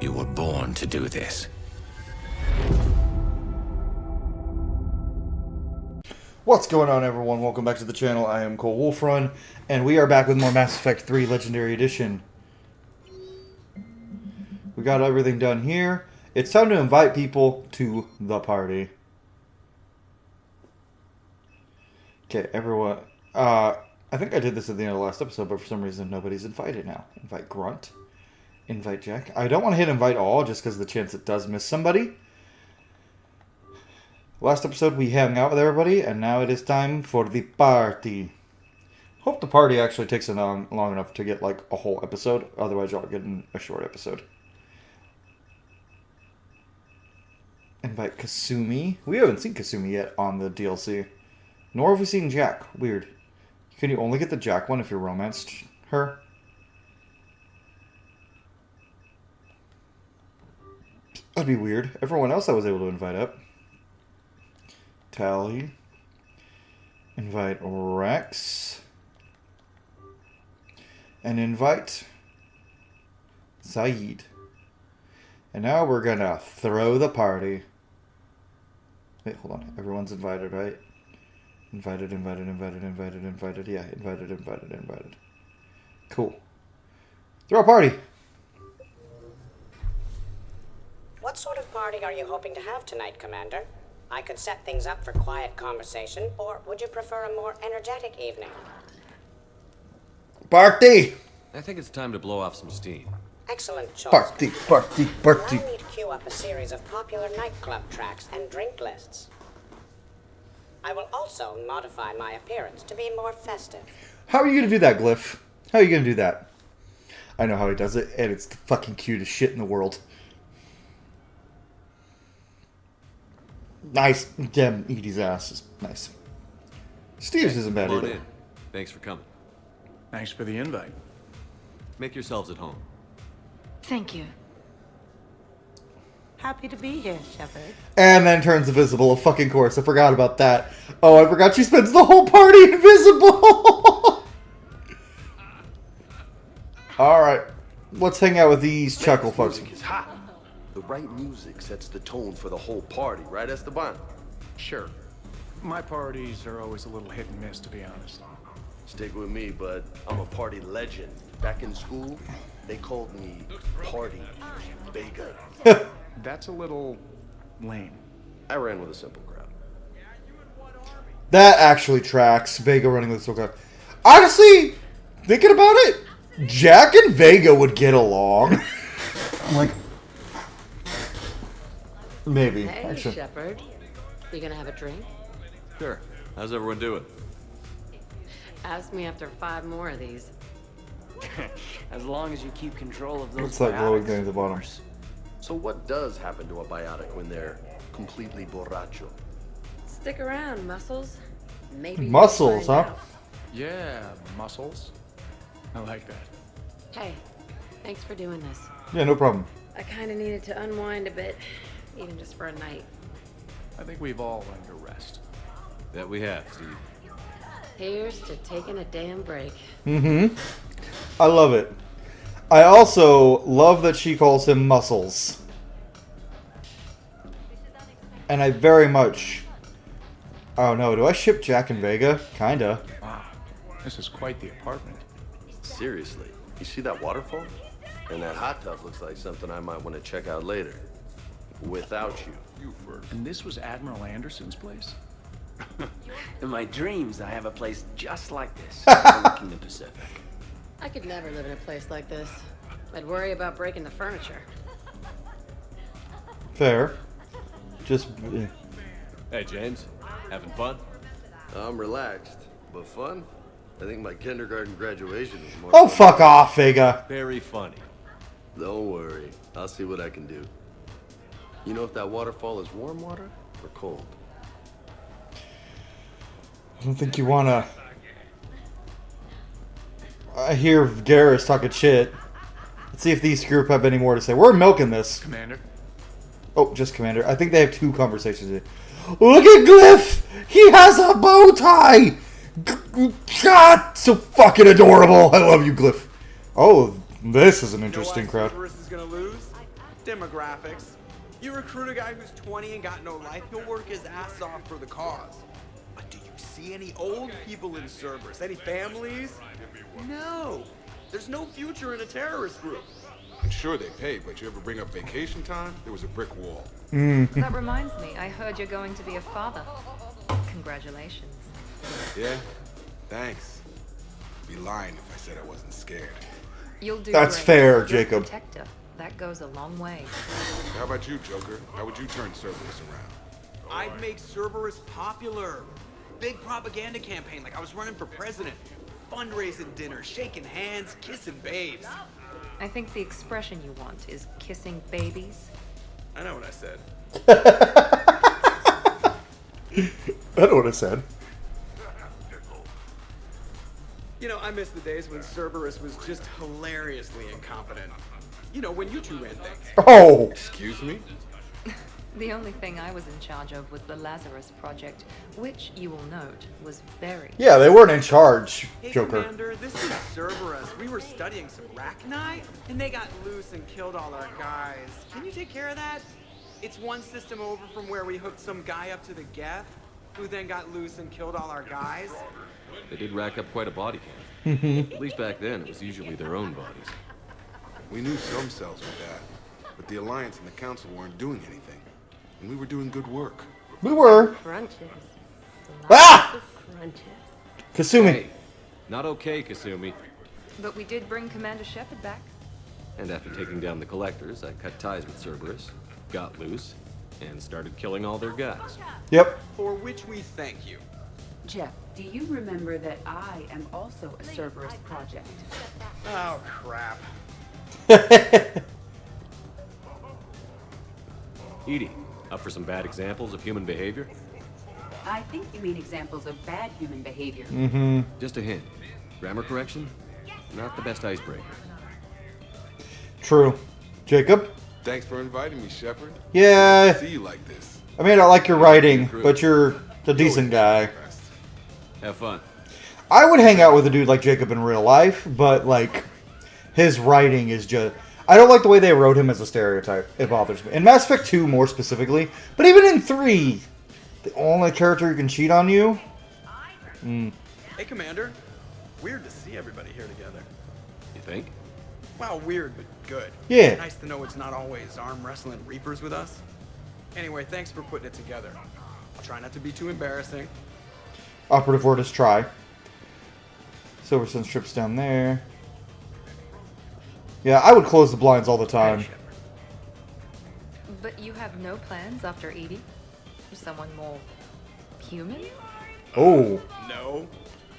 You were born to do this. What's going on, everyone? Welcome back to the channel. I am Cole Wolfrun, and we are back with more Mass Effect 3 Legendary Edition. We got everything done here. It's time to invite people to the party. Okay, everyone. I think I did this at the end of the last episode, but for some reason nobody's invited now. Invite Grunt. Invite Jack. I don't want to hit invite all just because of the chance it does miss somebody. Last episode we hung out with everybody, and now it is time for the party. Hope the party actually takes long enough to get like a whole episode. Otherwise, y'all are getting a short episode. Invite Kasumi. We haven't seen Kasumi yet on the DLC. Nor have we seen Jack. Weird. Can you only get the Jack one if you romanced her? That'd be weird. Everyone else I was able to invite up. Tally. Invite Rex. And invite Saeed. And now we're gonna throw the party. Wait, hold on. Everyone's invited, right? Invited. Yeah, invited. Cool. Throw a party! What sort of party are you hoping to have tonight, Commander? I could set things up for quiet conversation, or would you prefer a more energetic evening? Party! I think it's time to blow off some steam. Excellent choice. Party. Allow me to queue up a series of popular nightclub tracks and drink lists. I will also modify my appearance to be more festive. How are you gonna do that, Glyph? How are you gonna do that? I know how he does it, and it's the fucking cutest shit in the world. Nice. Damn, Edie's ass is nice. Steve's isn't bad Come on either. in. Thanks for coming. Thanks for the invite. Make yourselves at home. Thank you. Happy to be here, Shepard. And then turns invisible, of fucking course. I forgot about that. Oh, I forgot she spends the whole party invisible! Alright. Let's hang out with these chuckle folks. Music is hot. The right music sets the tone for the whole party, right, Esteban? Sure. My parties are always a little hit and miss, to be honest. Stick with me, bud. I'm a party legend. Back in school, they called me Party Vega. That's a little lame. I ran with a simple crowd. That actually tracks. Vega running with Soka. Honestly, thinking about it, Jack and Vega would get along. Like, maybe. Hey, Actually. Shepard. You gonna have a drink? Sure. How's everyone doing? Ask me after 5 more of these. As long as you keep control of those What's that glowing biotics, thing at the of bottom? course. So what does happen to a biotic when they're completely borracho? Stick around, muscles. Maybe you'll Muscles, find huh? out. Yeah, muscles. I like that. Hey, thanks for doing this. Yeah, no problem. I kind of needed to unwind a bit, even just for a night. I think we've all learned to rest. That we have, Steve. Here's to taking a damn break. Mm-hmm. I love it. I also love that she calls him Muscles. And I very much... Oh no, do I ship Jack and Vega? Kinda. Wow, this is quite the apartment. Seriously, you see that waterfall? And that hot tub looks like something I might want to check out later. Without you. You first. And this was Admiral Anderson's place? In my dreams, I have a place just like this, overlooking the Pacific. I could never live in a place like this. I'd worry about breaking the furniture. Fair. Just... Hey, James. Having fun? I'm relaxed, but fun? I think my kindergarten graduation was more Oh, fun. fuck off, Vega. Very funny. Don't worry, I'll see what I can do. You know if that waterfall is warm water or cold? I don't think you wanna... I hear Garrus talking shit. Let's see if these group have any more to say. We're milking this. Commander? Oh, just Commander. I think they have 2 conversations. Look at Glyph! He has a bow tie! God, so fucking adorable. I love you, Glyph. Oh, this is an interesting crowd. Is gonna lose? demographics. You recruit a guy who's 20 and got no life, he'll work his ass off for the cause. But do you see any old people in Cerberus? Any families? No. There's no future in a terrorist group. I'm sure they pay, but you ever bring up vacation time, there was a brick wall. That reminds me, I heard you're going to be a father. Congratulations. Yeah? Thanks. I'd be lying if I said I wasn't scared. You'll do That's great. fair, You're a Jacob. protector. That goes a long way. How about you, Joker? How would you turn Cerberus around? I'd make Cerberus popular. Big propaganda campaign like I was running for president. Fundraising dinners, shaking hands, kissing babes. I think the expression you want is kissing babies. I know what I said. I know what I said. You know, I miss the days when Cerberus was just hilariously incompetent. You know, when you two ran things. Oh! Excuse me? The only thing I was in charge of was the Lazarus Project, which, you will note, was very... Yeah, they weren't in charge, Hey, Joker. Commander, this is Cerberus. We were studying some Rachni, and they got loose and killed all our guys. Can you take care of that? It's one system over from where we hooked some guy up to the Geth, who then got loose and killed all our guys. They did rack up quite a body count. At least back then, it was usually their own bodies. We knew some cells were bad, but the Alliance and the Council weren't doing anything. And we were doing good work. We were. Crunches. Ah! Crunches. Kasumi. Hey, not okay, Kasumi. But we did bring Commander Shepard back. And after taking down the collectors, I cut ties with Cerberus, got loose, and started killing all their guys. Yep. For which we thank you. Jeff, do you remember that I am also a Cerberus project? Oh, crap. Edie, up for some bad examples of human behavior? I think you mean examples of bad human behavior. Mm-hmm. Just a hint. Grammar correction? Not the best icebreaker. True. Jacob? Thanks for inviting me, Shepard. Yeah. See you like this. I mean, I like your writing, but you're a decent guy. Have fun. I would hang out with a dude like Jacob in real life, but, like, his writing is just... I don't like the way they wrote him as a stereotype. It bothers me. In Mass Effect 2, more specifically. But even in 3, the only character who can cheat on you? Hey, Commander. Weird to see everybody here together. You think? Well, weird, but good. Yeah. Nice to know it's not always arm wrestling reapers with us. Anyway, thanks for putting it together. I'll try not to be too embarrassing. Operative word is try. Silver Sun strips down there. Yeah, I would close the blinds all the time. But you have no plans after Edie? Someone more human? Oh. No.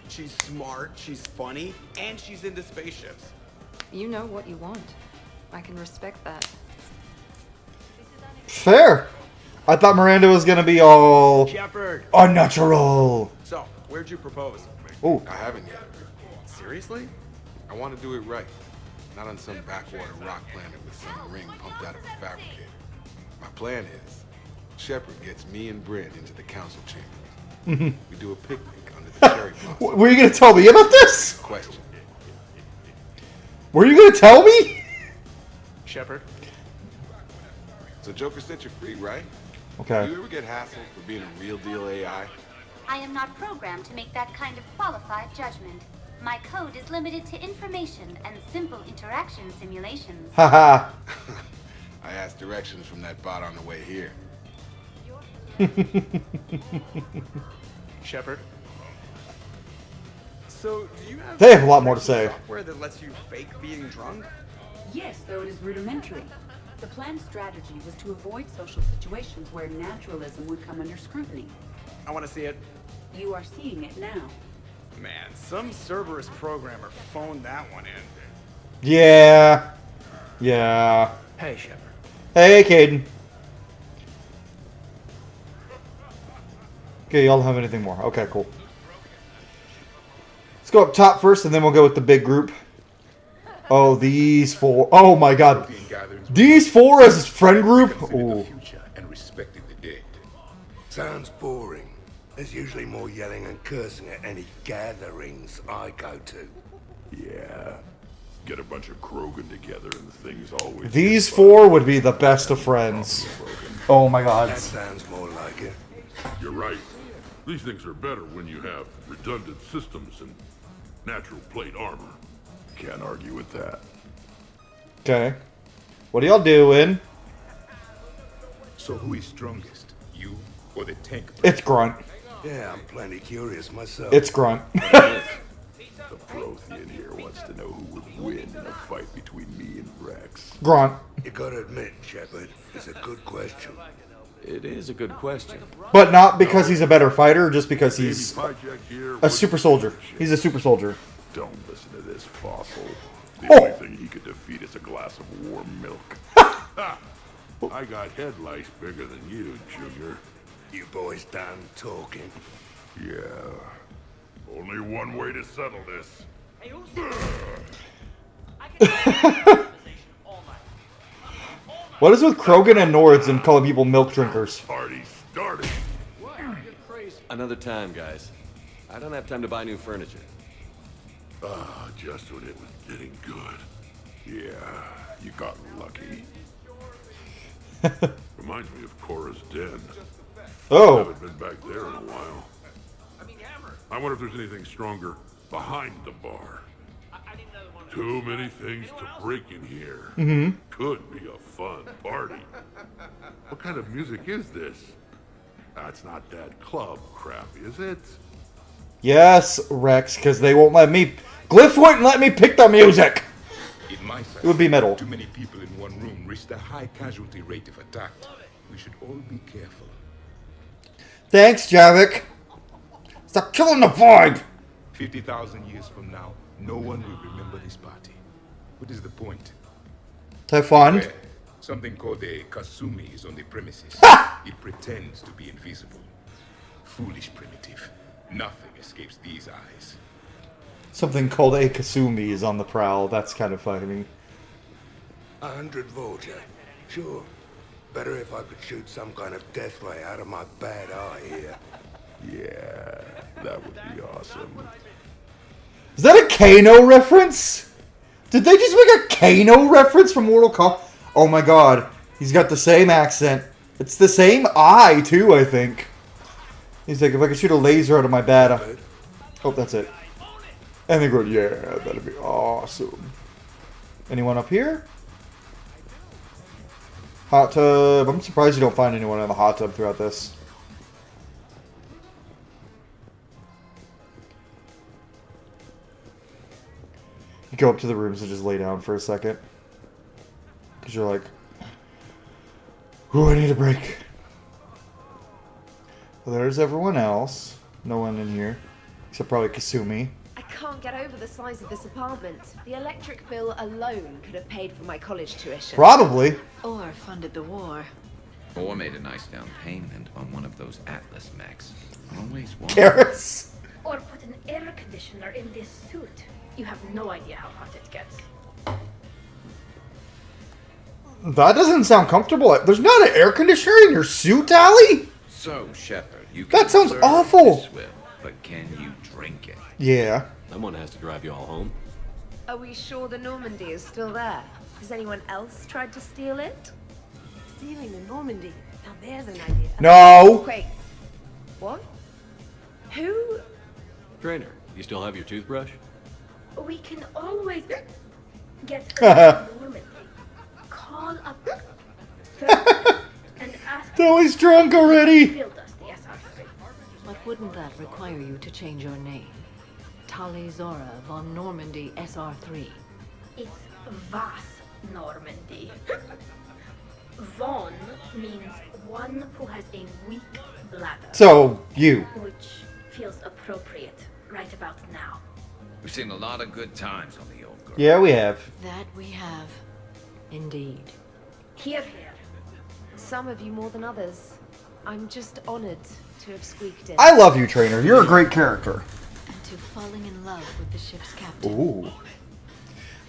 She's smart, she's funny, and she's into spaceships. You know what you want. I can respect that. Fair. I thought Miranda was going to be all Shepard. unnatural. So, where'd you propose? Oh. I haven't yet. Seriously? I want to do it right. Not on some backwater rock planet with some ring pumped out of a fabricator. My plan is, Shepard gets me and Bryn into the council chambers. We do a picnic under the cherry blossom. Were you going to tell me about this? Question. Were you going to tell me? Shepard? So Joker set you free, right? Okay. Do you ever get hassled for being a real deal AI? I am not programmed to make that kind of qualified judgment. My code is limited to information and simple interaction simulations. Haha. I asked directions from that bot on the way here. Shepard? So, do you have... They have a lot more to say. ...software that lets you fake being drunk? Yes, though it is rudimentary. The planned strategy was to avoid social situations where naturalism would come under scrutiny. I want to see it. You are seeing it now. Man, some Cerberus programmer phoned that one in. Yeah. Yeah. Hey, Shepard. Hey, Caden. Okay, y'all don't have anything more. Okay, cool. Let's go up top first, and then we'll go with the big group. Oh, these four. Oh, my God. These four as his friend group? Oh. And respecting the dead. Sounds boring. There's usually more yelling and cursing at any gatherings I go to. Yeah. Get a bunch of Krogan together and things always... These four would be the best of friends. Oh my god. That sounds more like it. You're right. These things are better when you have redundant systems and natural plate armor. Can't argue with that. Okay. What are y'all doing? So who is strongest? You or the tank? It's Grunt. Yeah, I'm plenty curious myself. It's Grunt. The Prothean here wants to know who would win in a fight between me and Rex. Grunt. You gotta admit, Shepard, it's a good question. It is a good question. But not because he's a better fighter, just because he's a super soldier. He's a super soldier. Don't listen to this fossil. The only thing he could defeat is a glass of warm milk. I got head lice bigger than you, Junior. You boys done talking? Yeah. Only one way to settle this. What is with Krogan and Nords and calling people milk drinkers? Party started. Another time, guys. I don't have time to buy new furniture. Ah, just when it was getting good. Yeah, you got lucky. Reminds me of Cora's den. Oh. I haven't been back there in a while. I wonder if there's anything stronger behind the bar. Too many things to break in here. Could be a fun party. What kind of music is this? That's not that club crap, is it? Yes, Rex, because they won't let me... Glyph wouldn't let me pick the music! In my sight, It would be metal. Too many people in one room risk a high casualty rate if attacked. We should all be careful. Thanks, Javik. Stop killing the vibe! 50,000 years from now, no one will remember this party. What is the point? Have fun. Well, something called a Kasumi is on the premises. It pretends to be invisible. Foolish primitive. Nothing escapes these eyes. Something called a Kasumi is on the prowl. That's kind of funny. 100 Volta. Sure. Better if I could shoot some kind of death ray out of my bad eye here. Yeah, that would be awesome. Is that a Kano reference? Did they just make a Kano reference from Mortal Kombat? Oh my god. He's got the same accent. It's the same eye, too, I think. He's like, if I could shoot a laser out of my bad eye. Oh, that's it. And they go, yeah, that'd be awesome. Anyone up here? Hot tub. I'm surprised you don't find anyone in the hot tub throughout this. You go up to the rooms and just lay down for a second. Because you're like, ooh, I need a break. Well, there's everyone else. No one in here. Except probably Kasumi. I can't get over the size of this apartment. The electric bill alone could have paid for my college tuition. Probably. Or funded the war. Or made a nice down payment on one of those Atlas mechs. Always one. Karis. Or put an air conditioner in this suit. You have no idea how hot it gets. That doesn't sound comfortable. There's not an air conditioner in your suit, Allie? So, Shepard, you can That sounds serve awful. this will, but can you drink it? Yeah. Someone has to drive you all home. Are we sure the Normandy is still there? Has anyone else tried to steal it? Stealing the Normandy? Now there's an idea. No. Wait. What? Who? Trainer, you still have your toothbrush? We can always get her to Normandy. Call up and ask No, he's drunk already. build us the SR3. But wouldn't that require you to change your name? Tali Zora von Normandy SR3. It's Vas Normandy. Von means one who has a weak bladder. So, you. Which feels appropriate right about now. We've seen a lot of good times on the old girl. Yeah, we have. That we have. Indeed. Here, here. Some of you more than others. I'm just honored to have squeaked in. I love you, Trainer. You're a great character. And to falling in love with the ship's captain. Ooh.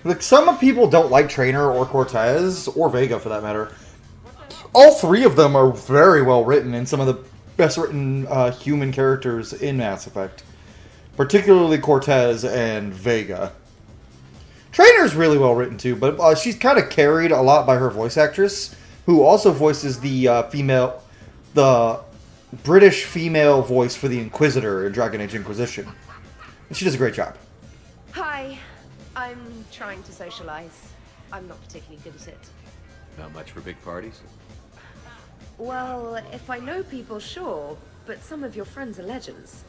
Like, some people don't like Trainer or Cortez, or Vega for that matter. All three of them are very well written and some of the best written human characters in Mass Effect. Particularly Cortez and Vega. Trainer's really well written too, but she's kind of carried a lot by her voice actress, who also voices the British female voice for the Inquisitor in Dragon Age Inquisition. And she does a great job. Hi. I'm trying to socialize. I'm not particularly good at it. Not much for big parties? Well, if I know people, sure. But some of your friends are legends.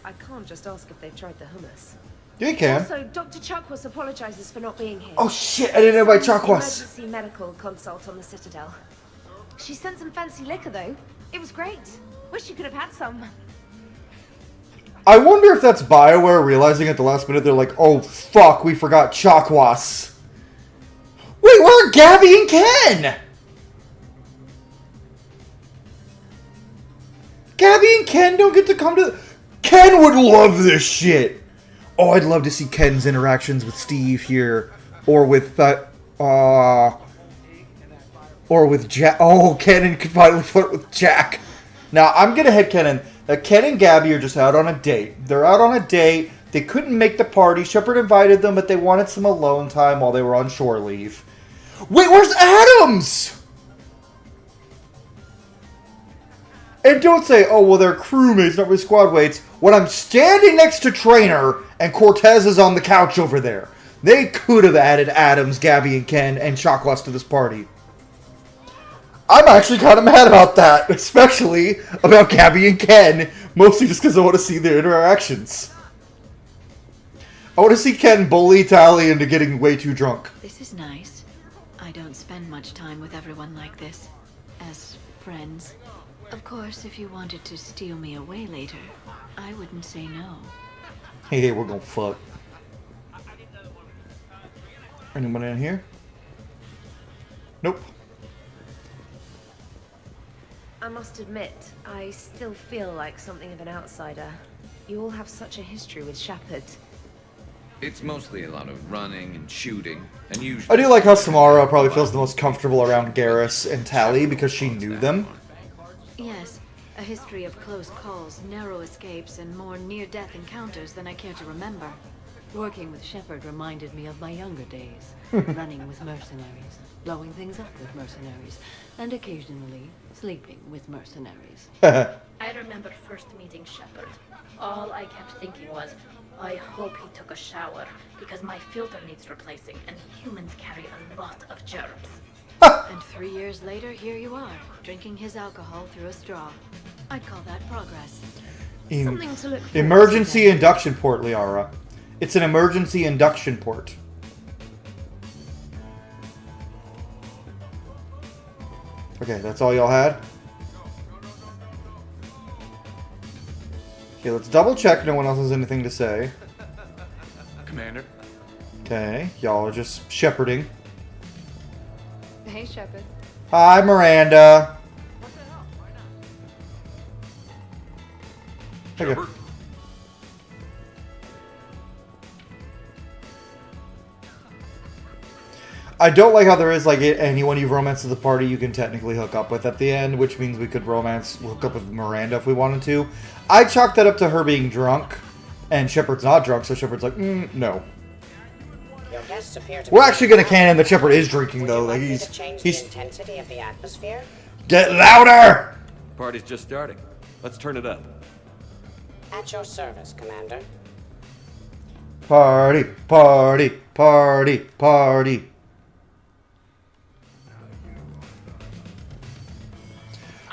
I can't just ask if they've tried the hummus. Yeah, you can. Also, Dr. Chakwas apologizes for not being here. Oh shit, I didn't know about Chakwas. Emergency medical consult on the Citadel. She sent some fancy liquor, though. It was great. Wish you could have had some. I wonder if that's BioWare realizing at the last minute they're like, oh fuck, we forgot Chakwas. Wait, where are Gabby and Ken? Gabby and Ken don't get to come to... Ken would love this shit. Oh, I'd love to see Ken's interactions with Steve here. Or with... or with Jack. Oh, Ken could finally flirt with Jack. Now, I'm going to headcanon that Ken and Gabby are just out on a date. They're out on a date. They couldn't make the party. Shepard invited them, but they wanted some alone time while they were on shore leave. Wait, where's Adams? And don't say, oh, well, they're crewmates, not really squad mates. When I'm standing next to Trainer and Cortez is on the couch over there, they could have added Adams, Gabby, and Ken and Chakwas to this party. I'm actually kind of mad about that, especially about Gabby and Ken, mostly just because I want to see their interactions. I want to see Ken bully Tally into getting way too drunk. This is nice. I don't spend much time with everyone like this, as friends. Of course, if you wanted to steal me away later, I wouldn't say no. Hey, we're gonna fuck. Anyone in here? Nope. I must admit, I still feel like something of an outsider. You all have such a history with Shepard. It's mostly a lot of running and shooting, and I usually... do like how Samara probably feels the most comfortable around Garrus and Tally because she knew them. Yes, a history of close calls, narrow escapes, and more near-death encounters than I care to remember. Working with Shepard reminded me of my younger days, running with mercenaries, blowing things up with mercenaries, and occasionally sleeping with mercenaries. I remember first meeting Shepard. All I kept thinking was, I hope he took a shower, because my filter needs replacing, and humans carry a lot of germs. And 3 years later, here you are, drinking his alcohol through a straw. I'd call that progress. Something to look forward to. Emergency induction port, Liara. It's an emergency induction port. Okay, that's all y'all had? Okay, let's double check no one else has anything to say. Commander. Okay, y'all are just shepherding. Hey, Shepard. Hi, Miranda. Okay. I don't like how there is, like, anyone you've romanced at the party you can technically hook up with at the end, which means we could hook up with Miranda if we wanted to. I chalk that up to her being drunk, and Shepard's not drunk, so Shepard's like, no. We're actually going to canon that Shepard is drinking, though. Like, he's the intensity of the atmosphere? Get louder! Party's just starting. Let's turn it up. At your service, Commander. Party, party, party, party.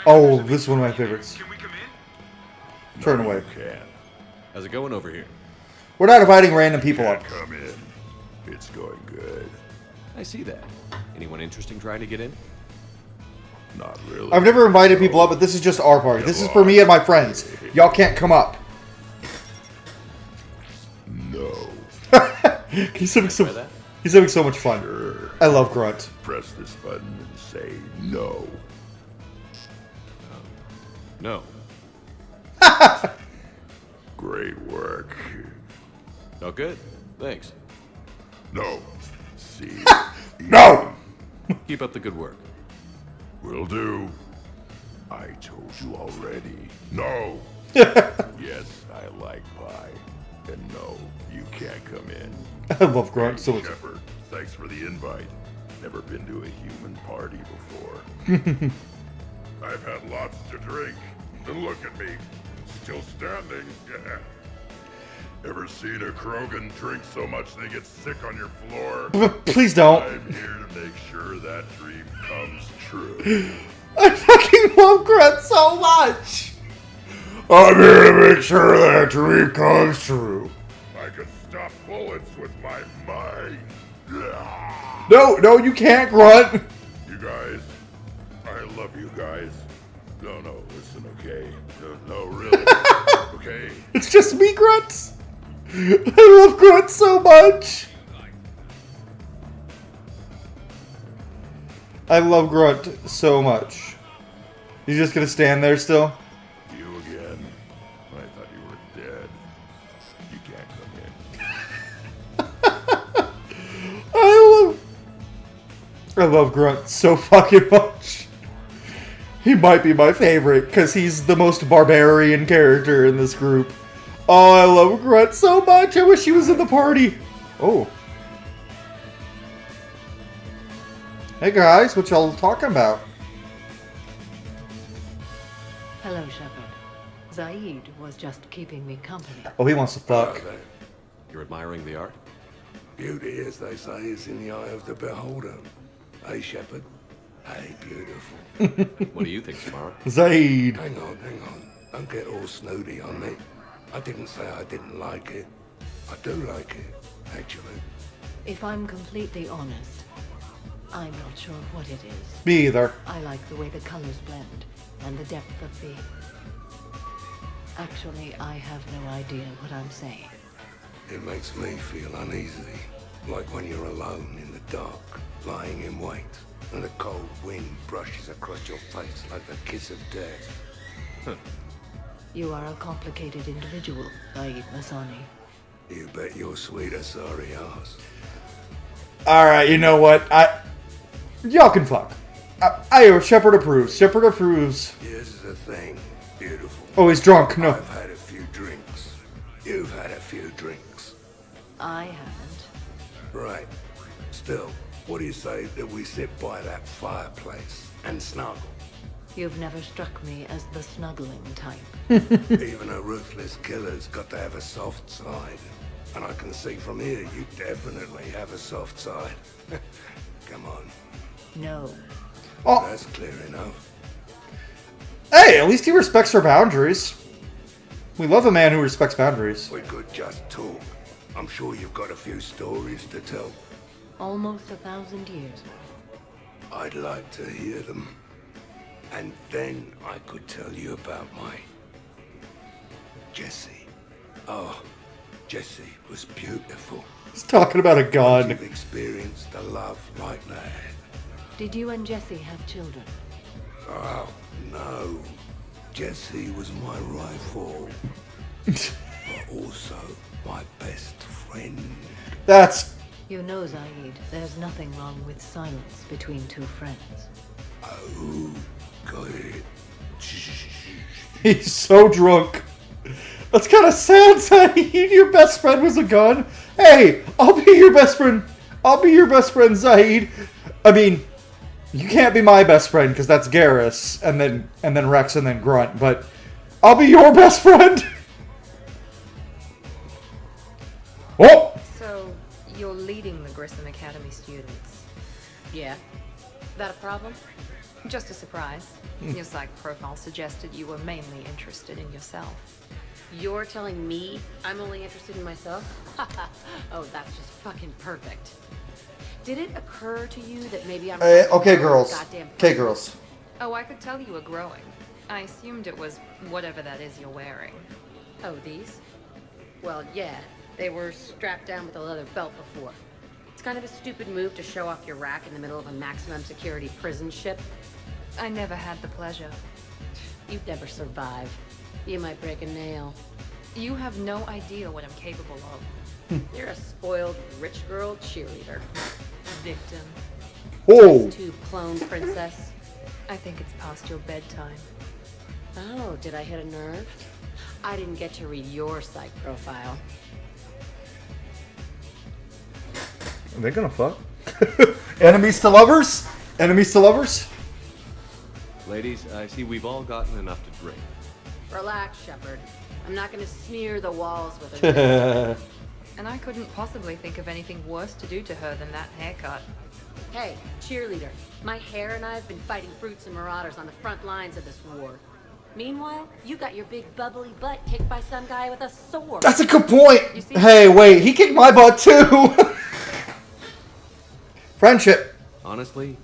Oh, this is one of my favorites. Turn away. How's it going over here? We're not inviting random people up. Come in. It's going good. I see that. Anyone interesting trying to get in? Not really. I've never invited people up, but this is just our party. This is for me and my friends. Y'all can't come up. No. He's having so much fun. Sure. I love Grunt. Press this button and say no. No. Great work. Oh, good. Thanks. No. See? No! Keep up the good work. Will do. I told you already. No. Yes, I like pie. And no, you can't come in. I love Grunt so much. Shepard, thanks for the invite. Never been to a human party before. I've had lots to drink. And look at me, still standing. Ever seen a Krogan drink so much they get sick on your floor? Please don't. I'm here to make sure that dream comes true. I fucking love Grunt so much. I'm here to make sure that dream comes true. I can stop bullets with my mind. No, you can't, Grunt. You guys, I love you guys. No, listen, okay? No, really. Okay? It's just me, Grunt. I love Grunt so much. I love Grunt so much. You just gonna stand there still? You again. I thought you were dead. You can't come in. I love Grunt so fucking much. He might be my favorite because he's the most barbarian character in this group. Oh, I love Grunt so much. I wish he was in the party. Oh. Hey guys, what y'all talking about? Hello, Shepard. Zaid was just keeping me company. Oh, he wants to fuck. You're admiring the art? Beauty, as they say, is in the eye of the beholder. Hey, Shepard. Hey, beautiful. What do you think, Samara? Zaid. Hang on. Don't get all snooty on me. I didn't say I didn't like it. I do like it, actually. If I'm completely honest, I'm not sure what it is. Me either. I like the way the colors blend and the depth of the... Actually, I have no idea what I'm saying. It makes me feel uneasy. Like when you're alone in the dark, lying in wait, and a cold wind brushes across your face like the kiss of death. You are a complicated individual, Zaid Masani. You bet your sweet sorry ass. Alright, you know what? Y'all can fuck. Shepard approves. Shepard approves. Here's the thing, beautiful. Oh, he's drunk. No. I've had a few drinks. You've had a few drinks. I haven't. Right. Still, what do you say that we sit by that fireplace and snuggle? You've never struck me as the snuggling type. Even a ruthless killer's got to have a soft side. And I can see from here you definitely have a soft side. Come on. No. Oh. That's clear enough. Hey, at least he respects our boundaries. We love a man who respects boundaries. We could just talk. I'm sure you've got a few stories to tell. Almost 1,000 years. I'd like to hear them. And then I could tell you about my... Jessie. Oh, Jessie was beautiful. He's talking about a gun. You've experienced a love like that. Did you and Jessie have children? Oh, no. Jessie was my rival. But also my best friend. That's... You know, Zaid, there's nothing wrong with silence between two friends. Oh, got it. He's so drunk. That's kind of sad, Zaid. Your best friend was a gun. Hey, I'll be your best friend. I'll be your best friend, Zaid. I mean, you can't be my best friend because that's Garrus, and then Rex, and then Grunt. But I'll be your best friend. Oh. So you're leading the Grissom Academy students. Yeah. That a problem? Just a surprise. Your psych profile suggested you were mainly interested in yourself. You're telling me I'm only interested in myself? Oh, that's just fucking perfect. Did it occur to you that maybe I'm... Okay, girls. Goddamn Okay, girls. Oh, I could tell you were growing. I assumed it was whatever that is you're wearing. Oh, these? Well, yeah. They were strapped down with a leather belt before. It's kind of a stupid move to show off your rack in the middle of a maximum security prison ship. I never had the pleasure. You'd never survive. You might break a nail. You have no idea what I'm capable of. You're a spoiled rich girl cheerleader. Victim. Oh. Test tube clone princess. I think it's past your bedtime. Oh, did I hit a nerve? I didn't get to read your psych profile. Are they gonna fuck? Enemies to lovers? Enemies to lovers? Ladies, I see we've all gotten enough to drink. Relax, Shepard. I'm not gonna smear the walls with it. And I couldn't possibly think of anything worse to do to her than that haircut. Hey, cheerleader. My hair and I have been fighting brutes and marauders on the front lines of this war. Meanwhile, you got your big bubbly butt kicked by some guy with a sword. That's a good point. Hey, wait, he kicked my butt too. Friendship. Honestly,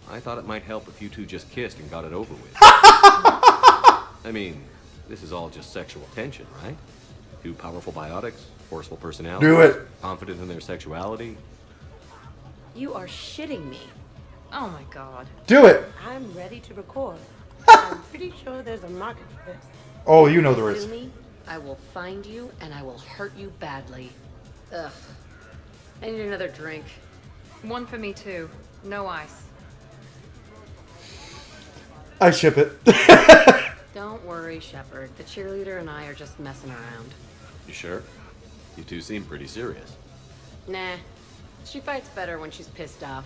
I thought it might help if you two just kissed and got it over with. I mean, this is all just sexual tension, right? Two powerful biotics, forceful personalities. Do it. Confident in their sexuality. You are shitting me. Oh my god. Do it. I'm ready to record. I'm pretty sure there's a market for this. Oh, you know there is. Sue me, I will find you and I will hurt you badly. Ugh. I need another drink. One for me too. No ice. I ship it. Don't worry, Shepard. The cheerleader and I are just messing around. You sure? You two seem pretty serious. Nah. She fights better when she's pissed off.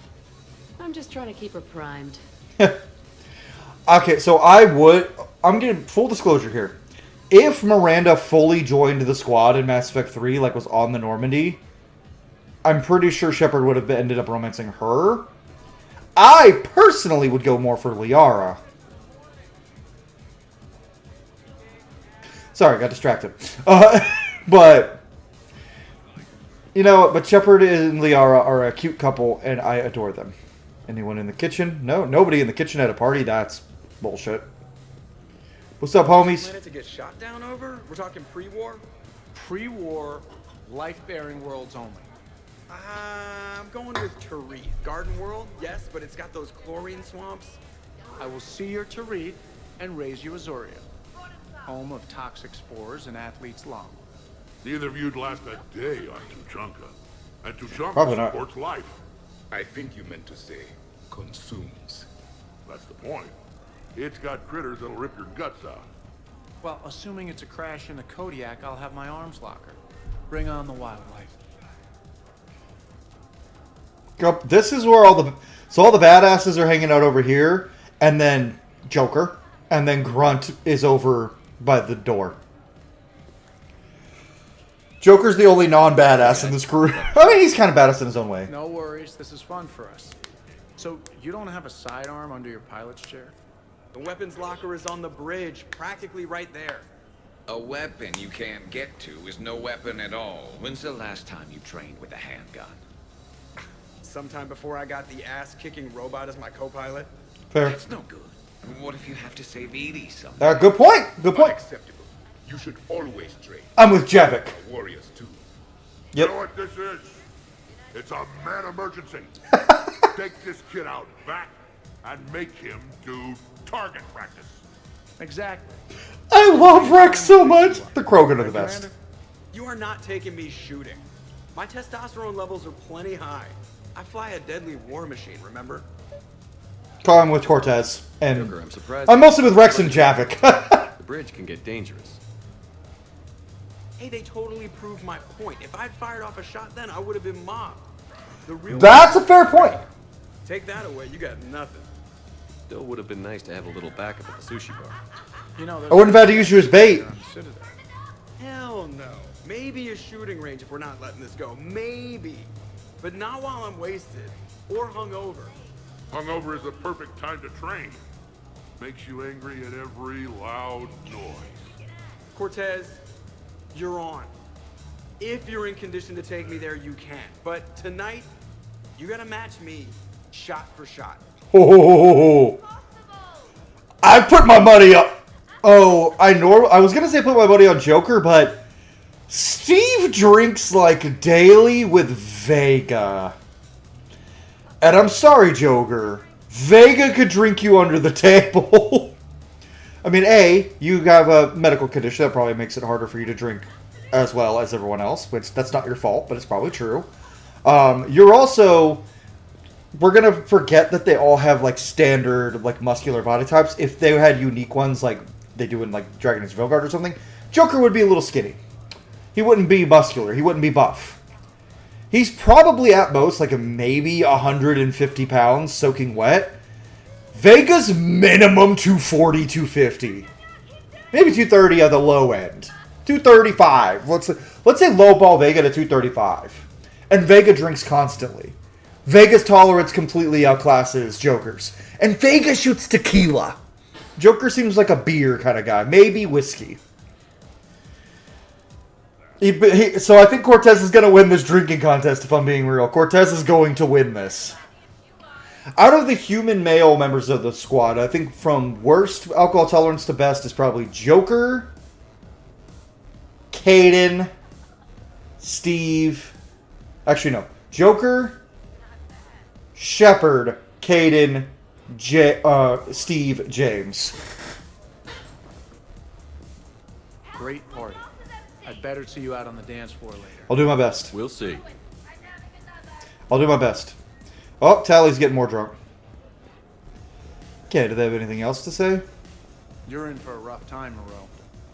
I'm just trying to keep her primed. Okay, so I'm getting full disclosure here. If Miranda fully joined the squad in Mass Effect 3, like was on the Normandy, I'm pretty sure Shepard would have ended up romancing her. I personally would go more for Liara. Sorry, got distracted. But, you know, but Shepard and Liara are a cute couple, and I adore them. Anyone in the kitchen? No, nobody in the kitchen at a party. That's bullshit. What's up, homies? Planet to get shot down over? We're talking pre-war? Pre-war, life-bearing worlds only. I'm going with Tarit. Garden World, yes, but it's got those chlorine swamps. I will see your Tarit and raise you Azoria, home of toxic spores and athlete's lung. Neither of you'd last a day on Tuchanka. And Probably Tuchanka not. supports life. I think you meant to say consumes. That's the point. It's got critters that'll rip your guts out. Well, assuming it's a crash in the Kodiak, I'll have my arms locker. Bring on the wildlife. This is where all the badasses are hanging out over here, and then Joker, and then Grunt is over by the door. Joker's the only non-badass in this group. I mean, he's kind of badass in his own way. No worries, this is fun for us. So, you don't have a sidearm under your pilot's chair? The weapons locker is on the bridge, practically right there. A weapon you can't get to is no weapon at all. When's the last time you trained with a handgun? Sometime before I got the ass-kicking robot as my co-pilot. Fair. That's no good. What if you have to save Edie someday? Good point. Good point. Unacceptable. You should always train. I'm with Javik. Warriors too. You know what this is? It's a man emergency. Take this kid out back and make him do target practice. Exactly. I love Rex so much. The Krogan are the best. You are not taking me shooting. My testosterone levels are plenty high. I fly a deadly war machine, remember? I'm with Cortez. And Joker, I'm surprised. I'm mostly with Rex and Javik. The bridge can get dangerous. Hey, they totally proved my point. If I'd fired off a shot then, I would have been mobbed. The real That's a fair point. Take that away, you got nothing. Still would have been nice to have a little backup at the sushi bar. You know, I wouldn't have had to use you as bait. Citadel. Hell no. Maybe a shooting range if we're not letting this go. Maybe. But not while I'm wasted. Or hungover. Hungover is the perfect time to train. Makes you angry at every loud noise. Cortez, you're on. If you're in condition to take me there, you can. But tonight, you gotta match me shot for shot. Oh, I put my money up. Oh, I was gonna say put my money on Joker, but Steve drinks like daily with Vega. And I'm sorry, Joker. Vega could drink you under the table. I mean, you have a medical condition that probably makes it harder for you to drink as well as everyone else, which that's not your fault, but it's probably true. You're also... We're going to forget that they all have, like, standard, like, muscular body types. If they had unique ones, like they do in, like, Dragon Age Vilgard or something, Joker would be a little skinny. He wouldn't be muscular. He wouldn't be buff. He's probably at most like a maybe 150 pounds soaking wet. Vega's minimum 240, 250. Maybe 230 at the low end. 235. Let's say lowball Vega to 235. And Vega drinks constantly. Vega's tolerance completely outclasses Joker's. And Vega shoots tequila. Joker seems like a beer kind of guy. Maybe whiskey. So I think Cortez is going to win this drinking contest, if I'm being real. Cortez is going to win this. Out of the human male members of the squad, I think from worst alcohol tolerance to best is probably Joker, Caden, Steve. Actually, no. Joker, Shepard, Caden, Steve, James. Great party. I'd better see you out on the dance floor later. I'll do my best. We'll see. I'll do my best. Oh, Tally's getting more drunk. Okay, do they have anything else to say? You're in for a rough time, Moreau.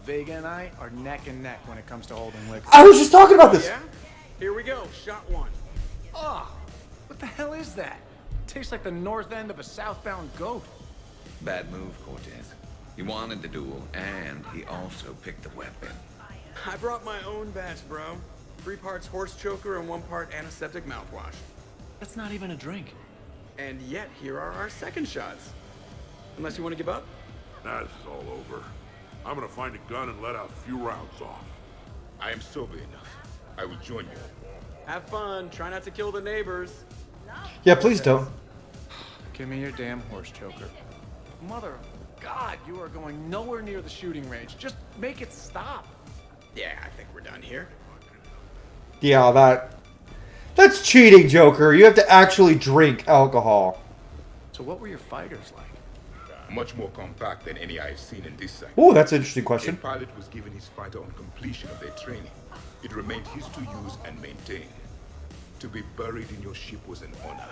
Vega and I are neck and neck when it comes to holding liquor. I was just talking about this! Yeah? Here we go. Shot one. Oh, what the hell is that? Tastes like the north end of a southbound goat. Bad move, Cortez. He wanted the duel, and he also picked the weapon. I brought my own batch, bro. 3 parts horse choker and 1 part antiseptic mouthwash. That's not even a drink. And yet, here are our second shots. Unless you want to give up? Nah, this is all over. I'm gonna find a gun and let out a few rounds off. I am sober enough. I will join you. Have fun. Try not to kill the neighbors. Yeah, please don't. Give me your damn horse choker. Mother of God, you are going nowhere near the shooting range. Just make it stop. Yeah, I think we're done here. Yeah, that's cheating, Joker. You have to actually drink alcohol. So what were your fighters like? Much more compact than any I've seen in this sector. Oh, that's an interesting question. A pilot was given his fighter on completion of their training. It remained his to use and maintain. To be buried in your ship was an honor.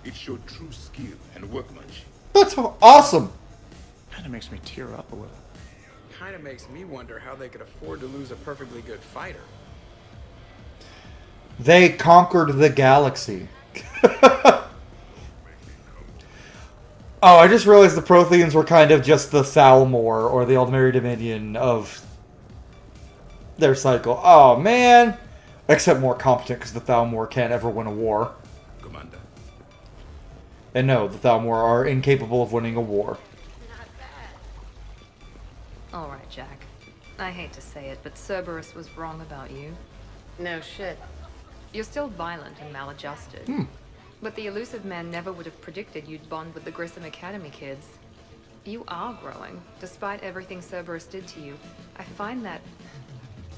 It showed true skill and workmanship. That's awesome. Kind of makes me tear up a little. Kind of makes me wonder how they could afford to lose a perfectly good fighter. They conquered the galaxy. Oh, I just realized the Protheans were kind of just the Thalmor, or the Aldmeri Dominion of their cycle. Oh, man. Except more competent, because the Thalmor can't ever win a war. Commander. And no, the Thalmor are incapable of winning a war. All right, Jack. I hate to say it, but Cerberus was wrong about you. No shit. You're still violent and maladjusted. But the elusive man never would have predicted you'd bond with the Grissom Academy kids. You are growing, despite everything Cerberus did to you. I find that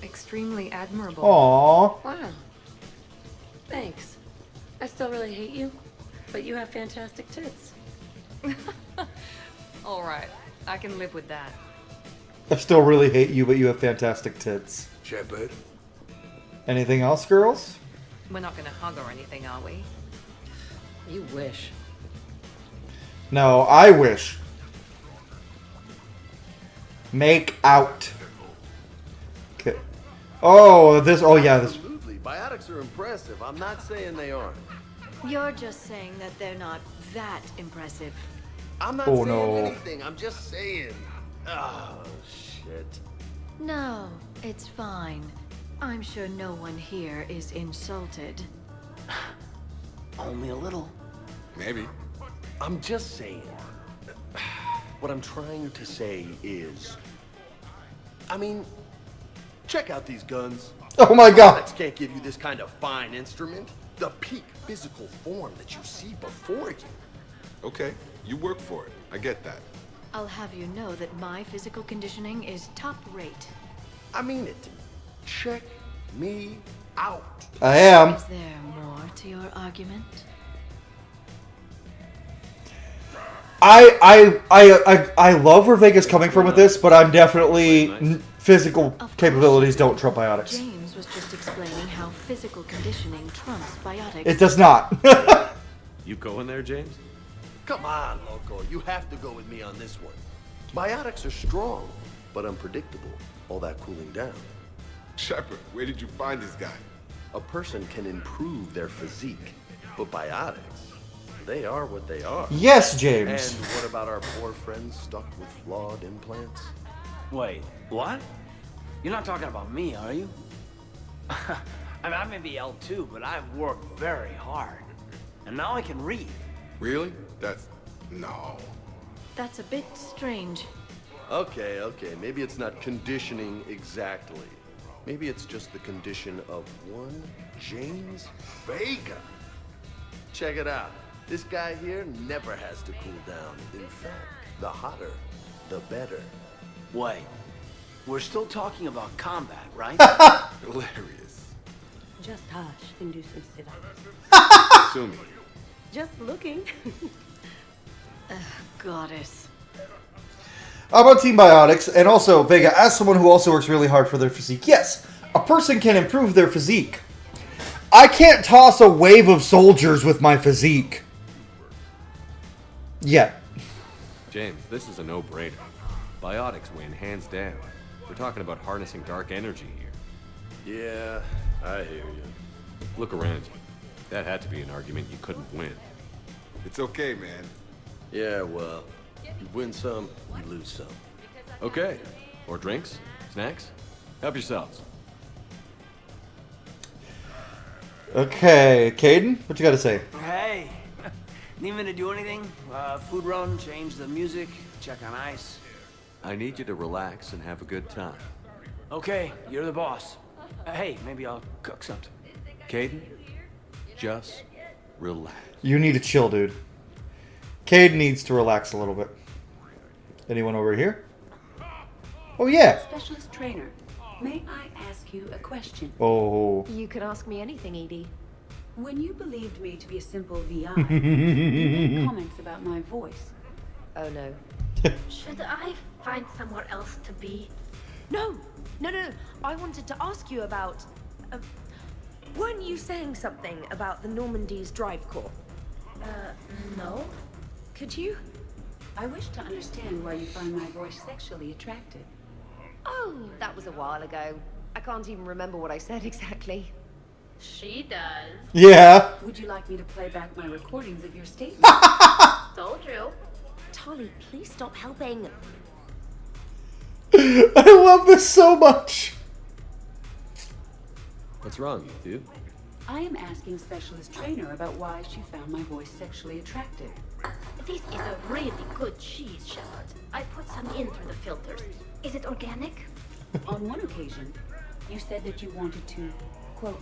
extremely admirable. Aww. Wow. Thanks. I still really hate you, but you have fantastic tits. All right, I can live with that. I still really hate you, but you have fantastic tits. Shepard. Anything else, girls? We're not gonna hug or anything, are we? You wish. No, I wish. Make out. Okay. Oh, this. Oh, yeah. This. Absolutely. Biotics are impressive. I'm not saying they aren't. You're just saying that they're not that impressive. I'm not saying anything. I'm just saying. Oh, shit. No, it's fine. I'm sure no one here is insulted. Only a little. Maybe. I'm just saying. What I'm trying to say is, I mean, check out these guns. Oh my God. Products can't give you this kind of fine instrument. The peak physical form that you see before you. Okay, you work for it. I get that. I'll have you know that my physical conditioning is top rate. I mean it. Check me out. I am. Is there more to your argument? I love where Vega's coming from with this, but I'm definitely physical capabilities don't trump biotics. James was just explaining how physical conditioning trumps biotics. It does not. You going there, James? Come on, Loco. You have to go with me on this one. Biotics are strong. but unpredictable, all that cooling down. Shepard, where did you find this guy? A person can improve their physique, but biotics, they are what they are. Yes, James. And what about our poor friends stuck with flawed implants? Wait, what? You're not talking about me, are you? I mean, I may be L2, but I've worked very hard. And now I can read. Really? No. That's a bit strange. Okay, maybe it's not conditioning exactly. Maybe it's just the condition of one James Vega. Check it out. This guy here never has to cool down. In fact, the hotter, the better. Wait, we're still talking about combat, right? Hilarious. Just hush and do some sit-ups. Sue me. Just looking. Goddess. How about Team Biotics? And also, Vega, as someone who also works really hard for their physique, yes, a person can improve their physique. I can't toss a wave of soldiers with my physique. Yet. James, this is a no-brainer. Biotics win, hands down. We're talking about harnessing dark energy here. Yeah, I hear you. Look around you. That had to be an argument you couldn't win. It's okay, man. Yeah, well, you win some, you lose some. Okay. More drinks? Snacks? Help yourselves. Okay, Caden, what you got to say? Hey, need me to do anything? Food run, change the music, check on ice. I need you to relax and have a good time. Okay, you're the boss. Hey, maybe I'll cook something. Caden, just relax. You need to chill, dude. Cade needs to relax a little bit. Anyone over here? Oh, yeah. Specialist trainer, may I ask you a question? Oh. You can ask me anything, Edie. When you believed me to be a simple VI, you made comments about my voice. Oh, no. Should I find somewhere else to be? No. I wanted to ask you about... weren't you saying something about the Normandy's drive core? No. Could you? I wish to understand why you find my voice sexually attractive. Oh, that was a while ago. I can't even remember what I said exactly. She does. Yeah. Would you like me to play back my recordings of your statement? Told you. Tali, please stop helping. I love this so much. What's wrong, you two? I am asking Specialist Trainer about why she found my voice sexually attractive. This is a really good cheese, Shepard. I put some in through the filters. Is it organic? On one occasion, you said that you wanted to, quote,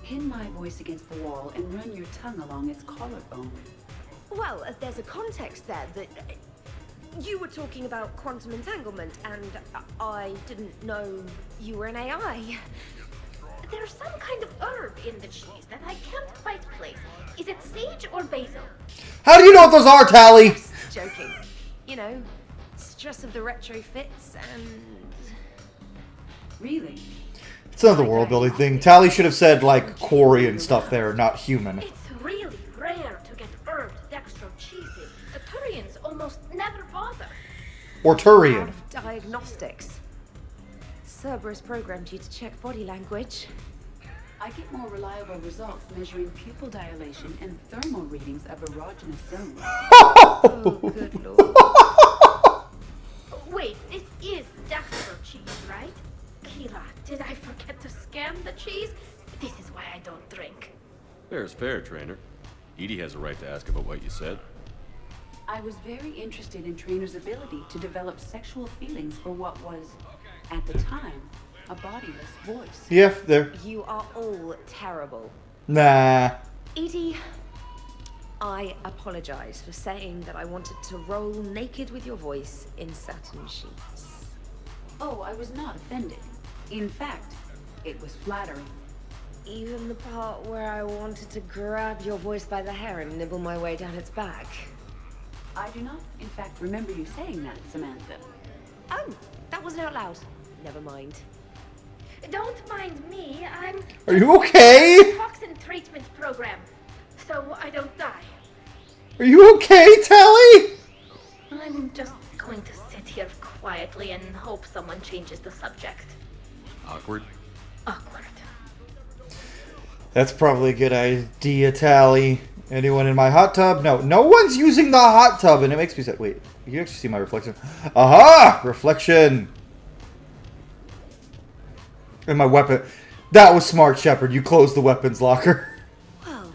pin my voice against the wall and run your tongue along its collarbone. Well, there's a context there that... you were talking about quantum entanglement, and I didn't know you were an AI. There's some kind of herb in the cheese that I can't quite place. Is it sage or basil? How do you know what those are, Tally? Joking. You know, stress of the retrofits and... Really? It's another world building thing. Tally should have said, like, quarry and stuff there, not human. It's really rare to get herbed dextro cheeses. The Turians almost never bother. Or Turian. Diagnostics. Cerberus programmed you to check body language. I get more reliable results measuring pupil dilation and thermal readings of erogenous zones. Oh, good lord. Wait, this is dextro cheese, right? Kira, did I forget to scan the cheese? This is why I don't drink. Fair is fair, trainer. Edie has a right to ask about what you said. I was very interested in Trainer's ability to develop sexual feelings for what was, at the time, a bodiless voice. Yeah, there. You are all terrible. Nah. Edie, I apologize for saying that I wanted to roll naked with your voice in satin sheets. Oh, I was not offended. In fact, it was flattering. Even the part where I wanted to grab your voice by the hair and nibble my way down its back. I do not, in fact, remember you saying that, Samantha. Oh, that wasn't out loud. Never mind. Don't mind me, I'm... Are you okay? Toxin treatment program, so I don't die. Are you okay, Tally? I'm just going to sit here quietly and hope someone changes the subject. Awkward? Awkward. That's probably a good idea, Tally. Anyone in my hot tub? No. No one's using the hot tub, and it makes me say, wait, you can actually see my reflection. Aha! Reflection! And my weapon. That was smart, Shepard. You closed the weapons locker. Well,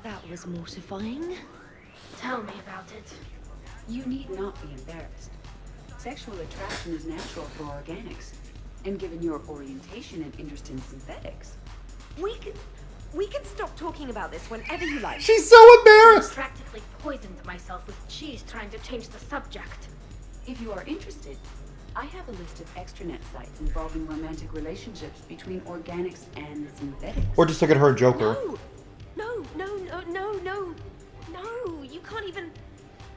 that was mortifying. Tell me about it. You need not be embarrassed. Sexual attraction is natural for organics. And given your orientation and interest in synthetics, We can stop talking about this whenever you like. She's so embarrassed. I practically poisoned myself with cheese trying to change the subject. if you are interested, I have a list of extranet sites involving romantic relationships between organics and synthetics. Or just look at her Joker. No, you can't even...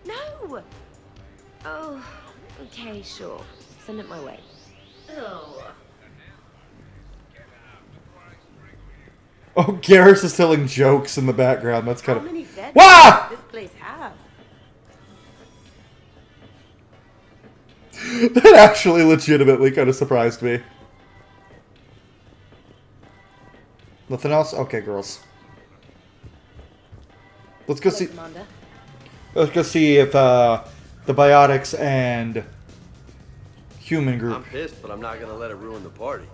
No! Oh, okay, sure. Send it my way. Oh. Oh, Garrus is telling jokes in the background. That's kind How many beds Wah! does this place have? That actually legitimately kind of surprised me. Nothing else? Okay, girls. Let's go see. Commander. Let's go see if the biotics and human group. I'm pissed, but I'm not gonna let it ruin the party.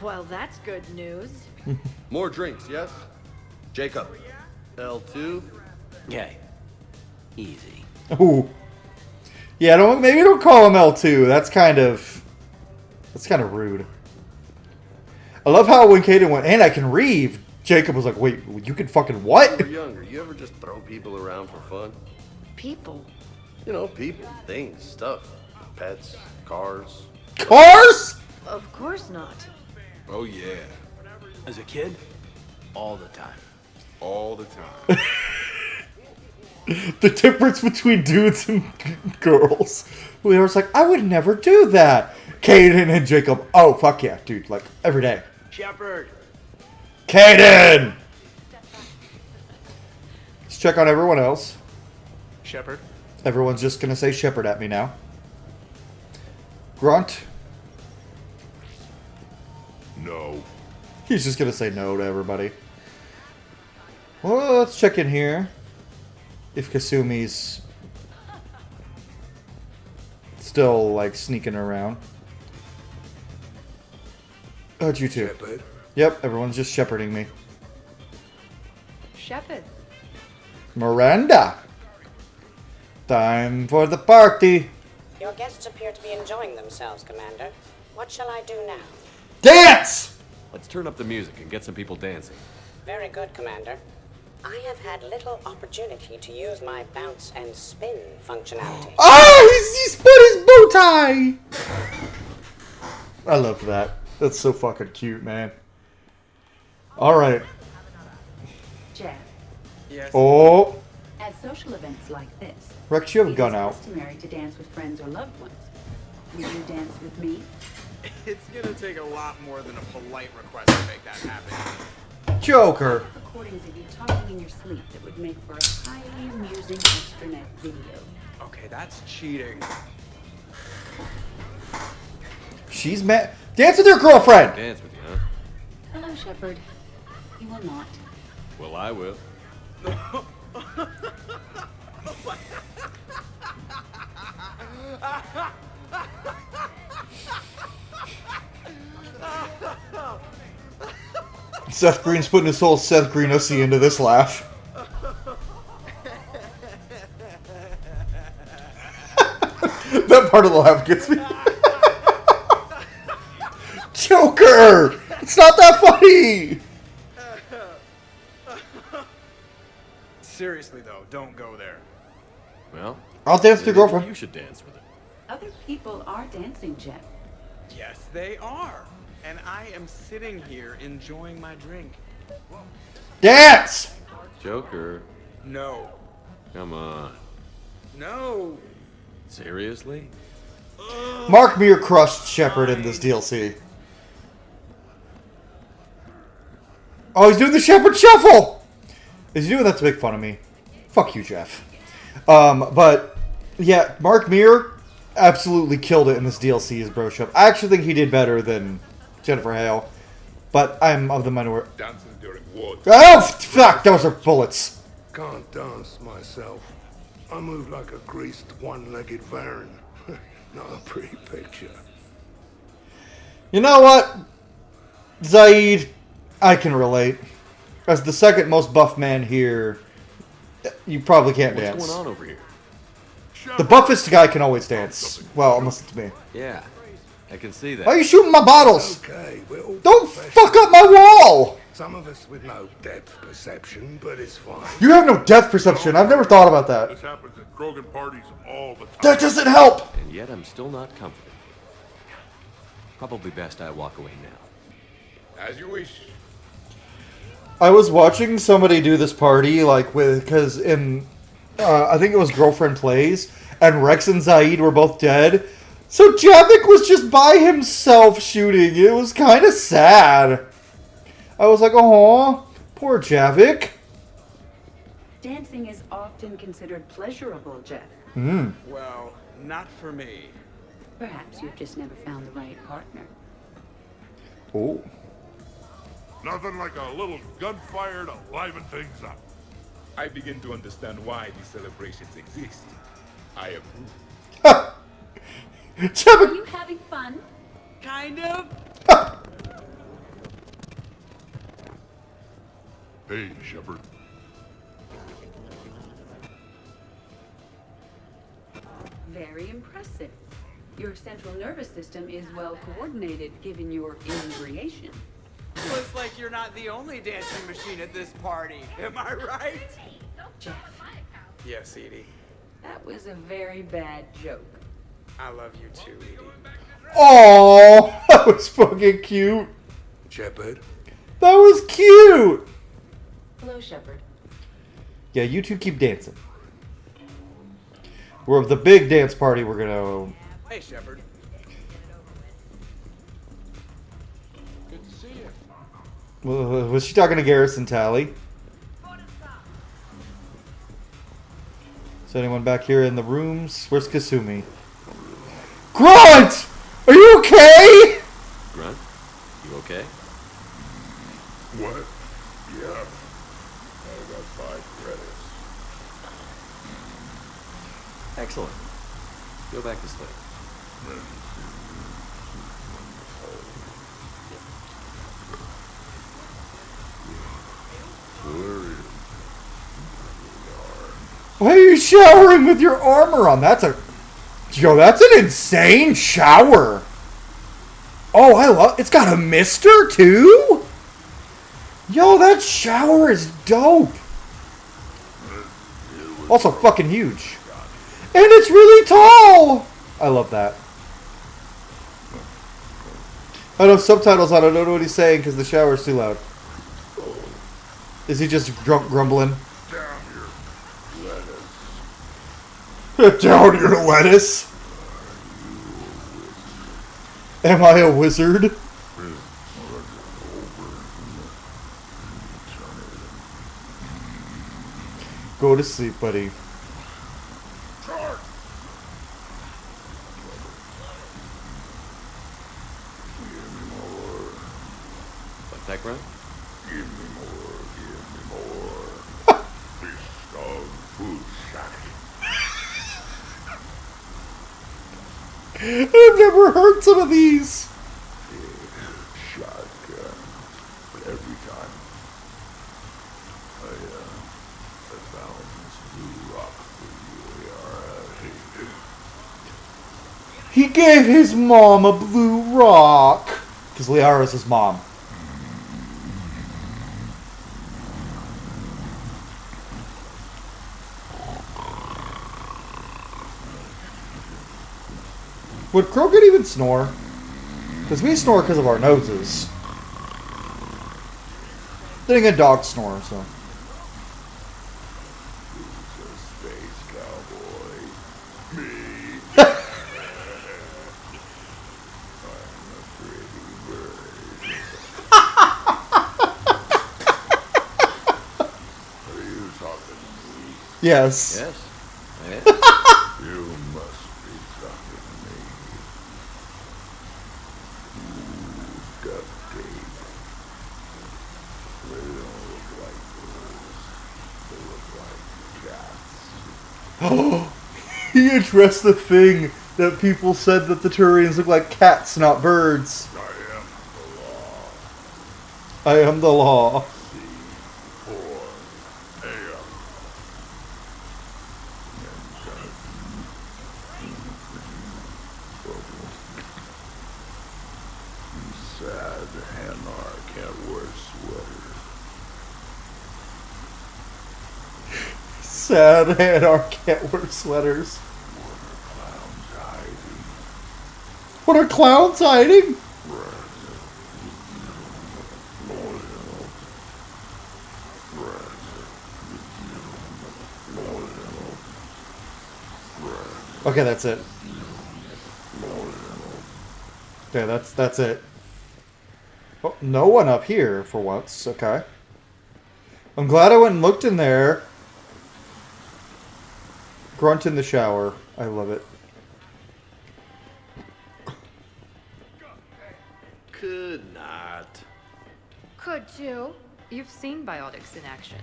Well, that's good news. More drinks, yes? Jacob. L2? Okay. Easy. Ooh. Yeah, maybe don't call him L2. That's kind of rude. I love how when Kaden went, and I can read, Jacob was like, wait, you can fucking what? When you were younger, you ever just throw people around for fun? People? You know, people, things, stuff. Pets, cars. Cars? Of course not. Oh, yeah. As a kid, all the time. All the time. The difference between dudes and girls. We were like, I would never do that. Kaden and Jacob, oh, fuck yeah, dude, like, every day. Shepard! Kaden! Let's check on everyone else. Shepard? Everyone's just gonna say Shepard at me now. Grunt? No. He's just gonna say no to everybody. Well, let's check in here. If Kasumi's still, like, sneaking around. Oh, you too. Shepard. Yep, everyone's just shepherding me. Shepard. Miranda! Time for the party! Your guests appear to be enjoying themselves, Commander. What shall I do now? Dance! Let's turn up the music and get some people dancing. Very good, Commander. I have had little opportunity to use my bounce and spin functionality. Oh, he's put his bow tie! I love that. That's so fucking cute, man. Alright. Jeff, Yes. Oh! at social events like this, Rex, you have a it gun is out. customary to dance with friends or loved ones. Will you dance with me? It's gonna take a lot more than a polite request to make that happen. Joker! Recordings of you talking in your sleep that would make for a highly amusing extranet video. Okay, that's cheating. She's mad. Dance with your girlfriend! Dance with you, huh? Hello, Shepard. You will not. Well, I will. Seth Green's putting his whole Seth Green-ocy into this laugh. That part of the laugh gets me. Joker! It's not that funny! Seriously though, don't go there. Well, I'll dance with your maybe girlfriend. You should dance with her. Other people are dancing, Jeff. Yes, they are. And I am sitting here enjoying my drink. Dance! Joker, No. come on. No. Seriously? Mark me your crushed Shepard in this DLC. Oh, he's doing the Shepard Shuffle! Is he doing that to make fun of me? Fuck you, Jeff. But Yeah, Mark Meer absolutely killed it in this DLC as Bro Shep. I actually think he did better than Jennifer Hale, but I'm of the minority. Dancing during war. Oh, fuck! Those are bullets. Can't dance myself. I move like a greased, one-legged Varan. Not a pretty picture. You know what? Zaid, I can relate. As the second most buff man here, you probably can't dance. What's going on over here? The buffest guy can always dance. Well, unless it's me. Yeah, I can see that. Why are you shooting my bottles? Okay, we're all Don't fuck up my wall! Some of us with no depth perception, but it's fine. You have no depth perception. I've never thought about that. This happens at Krogan parties all the time. That doesn't help! And yet I'm still not comforted. Probably best I walk away now. As you wish. I was watching somebody do this party, like, because in, I think it was Girlfriend Plays, and Rex and Zaid were both dead. So Javik was just by himself shooting. It was kind of sad. I was like, oh, poor Javik. Dancing is often considered pleasurable, Jeff. Well, not for me. Perhaps you've just never found the right partner. Oh. Nothing like a little gunfire to liven things up. I begin to understand why these celebrations exist. I approve. Are you having fun? Kind of. Hey, Shepard. Very impressive. Your central nervous system is well coordinated given your inebriation. Looks like you're not the only dancing machine at this party. Am I right? Jeff, Yes, Edie. that was a very bad joke. I love you too, Edie. Oh, that was fucking cute. Shepard. That was cute. Hello, Shepard. Yeah, you two keep dancing. We're the big dance party. We're gonna. Hey, Shepard. Good to see you. Was she talking to Garrison Tally? Is anyone back here in the rooms? Where's Kasumi? Grunt! Are you okay? Grunt, you okay? What? Yeah. I got 5 credits. Excellent. Go back to sleep. Why are you showering with your armor on? That's an insane shower. Oh, I love. It's got a mister too. Yo, that shower is dope. Also, fucking huge, and it's really tall. I love that. I don't have subtitles on. I don't know what he's saying because the shower is too loud. Is he just grumbling? Down your lettuce. Am I a wizard? Go to sleep, buddy. What's that, Grunt? Give me more. Fist of food I've never heard some of these. shotgun. But every time I found this blue rock for you, He gave his mom a blue rock. Because Liara's his mom. Would Krogan even snore? Because we snore because of our noses. Then again, dogs snore, so. space cowboy. Me. Are you talking to me? Yes. Yes. I am. You He addressed the thing that people said that the Turians look like cats, not birds. I am the law. Sad Anarch can't wear sweaters. What are clowns hiding? Okay, that's it. Okay, that's it. Oh, no one up here for once. Okay. I'm glad I went and looked in there. Grunt in the shower. I love it. Could not. Could too. You've seen biotics in action.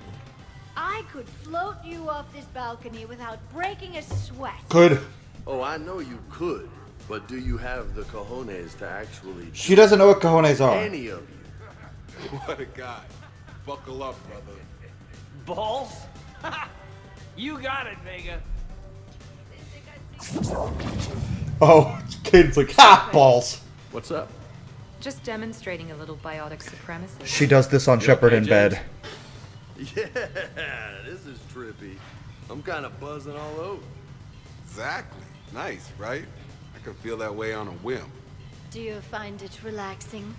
I could float you off this balcony without breaking a sweat. Could. Oh, I know you could, but do you have the cojones to actually... She doesn't know what cojones are. Any of you. What a guy. Buckle up, brother. Balls? You got it, Vega. Oh, Caden's like, ha! Balls. What's up? Just demonstrating a little biotic supremacy. She does this on Shepard in bed. Yeah, this is trippy. I'm kind of buzzing all over. Exactly. Nice, right? I can feel that way on a whim. Do you find it relaxing?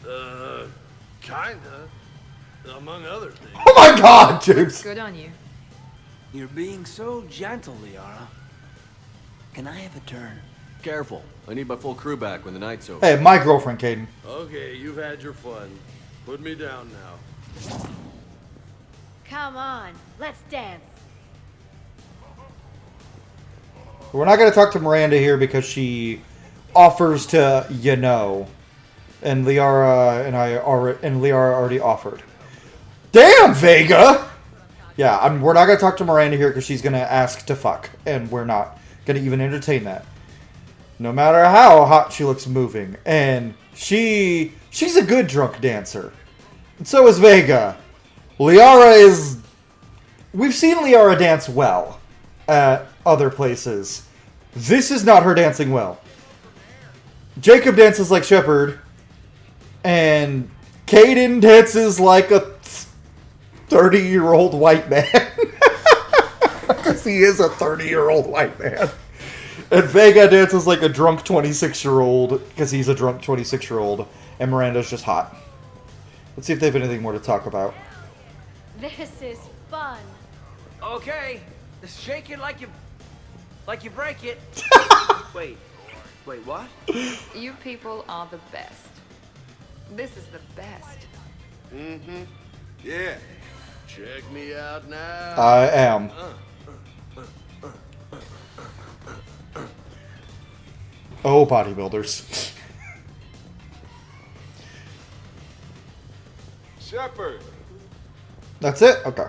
Kinda. Among other things. Oh my God, James! Good on you. You're being so gentle, Liara. Can I have a turn? Careful. I need my full crew back when the night's over. Hey, my girlfriend, Caden. Okay, you've had your fun. Put me down now. Come on, let's dance. We're not going to talk to Miranda here because she offers to, you know. And Liara and Liara already offered. Damn, Vega! Yeah, we're not going to talk to Miranda here because she's going to ask to fuck. And we're not going to even entertain that. No matter how hot she looks moving. And she's a good drunk dancer. And so is Vega. Liara is... We've seen Liara dance well at other places. This is not her dancing well. Jacob dances like Shepard. And Caden dances like a 30-year-old white man. Because he is a 30-year-old white man. And Vega dances like a drunk 26-year-old because he's a drunk 26-year-old. And Miranda's just hot. Let's see if they have anything more to talk about. This is fun. Okay, shake it like you break it. Wait, what? You people are the best. This is the best. Mm-hmm. Yeah. Check me out now. I am. Oh, bodybuilders. Shepard. That's it? Okay.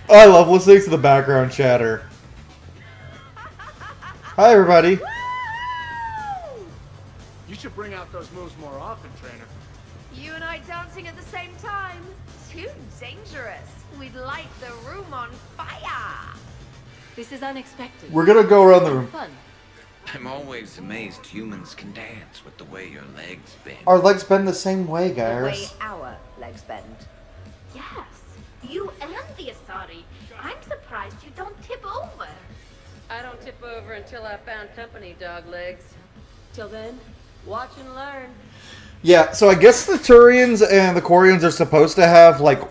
I love listening to the background chatter. Hi, everybody. You should bring out those moves more often, trainer. You and I dancing at the same time? Too dangerous. We'd light the room on fire. This is unexpected. We're gonna go around the room. Fun. I'm always amazed humans can dance with the way your legs bend. Our legs bend the same way, The way guys. our legs bend. Yes, you and the Asari. I'm surprised you don't tip over. I don't tip over until I found company, dog legs. Till then, watch and learn. Yeah, so I guess the Turians and the Quarians are supposed to have, like,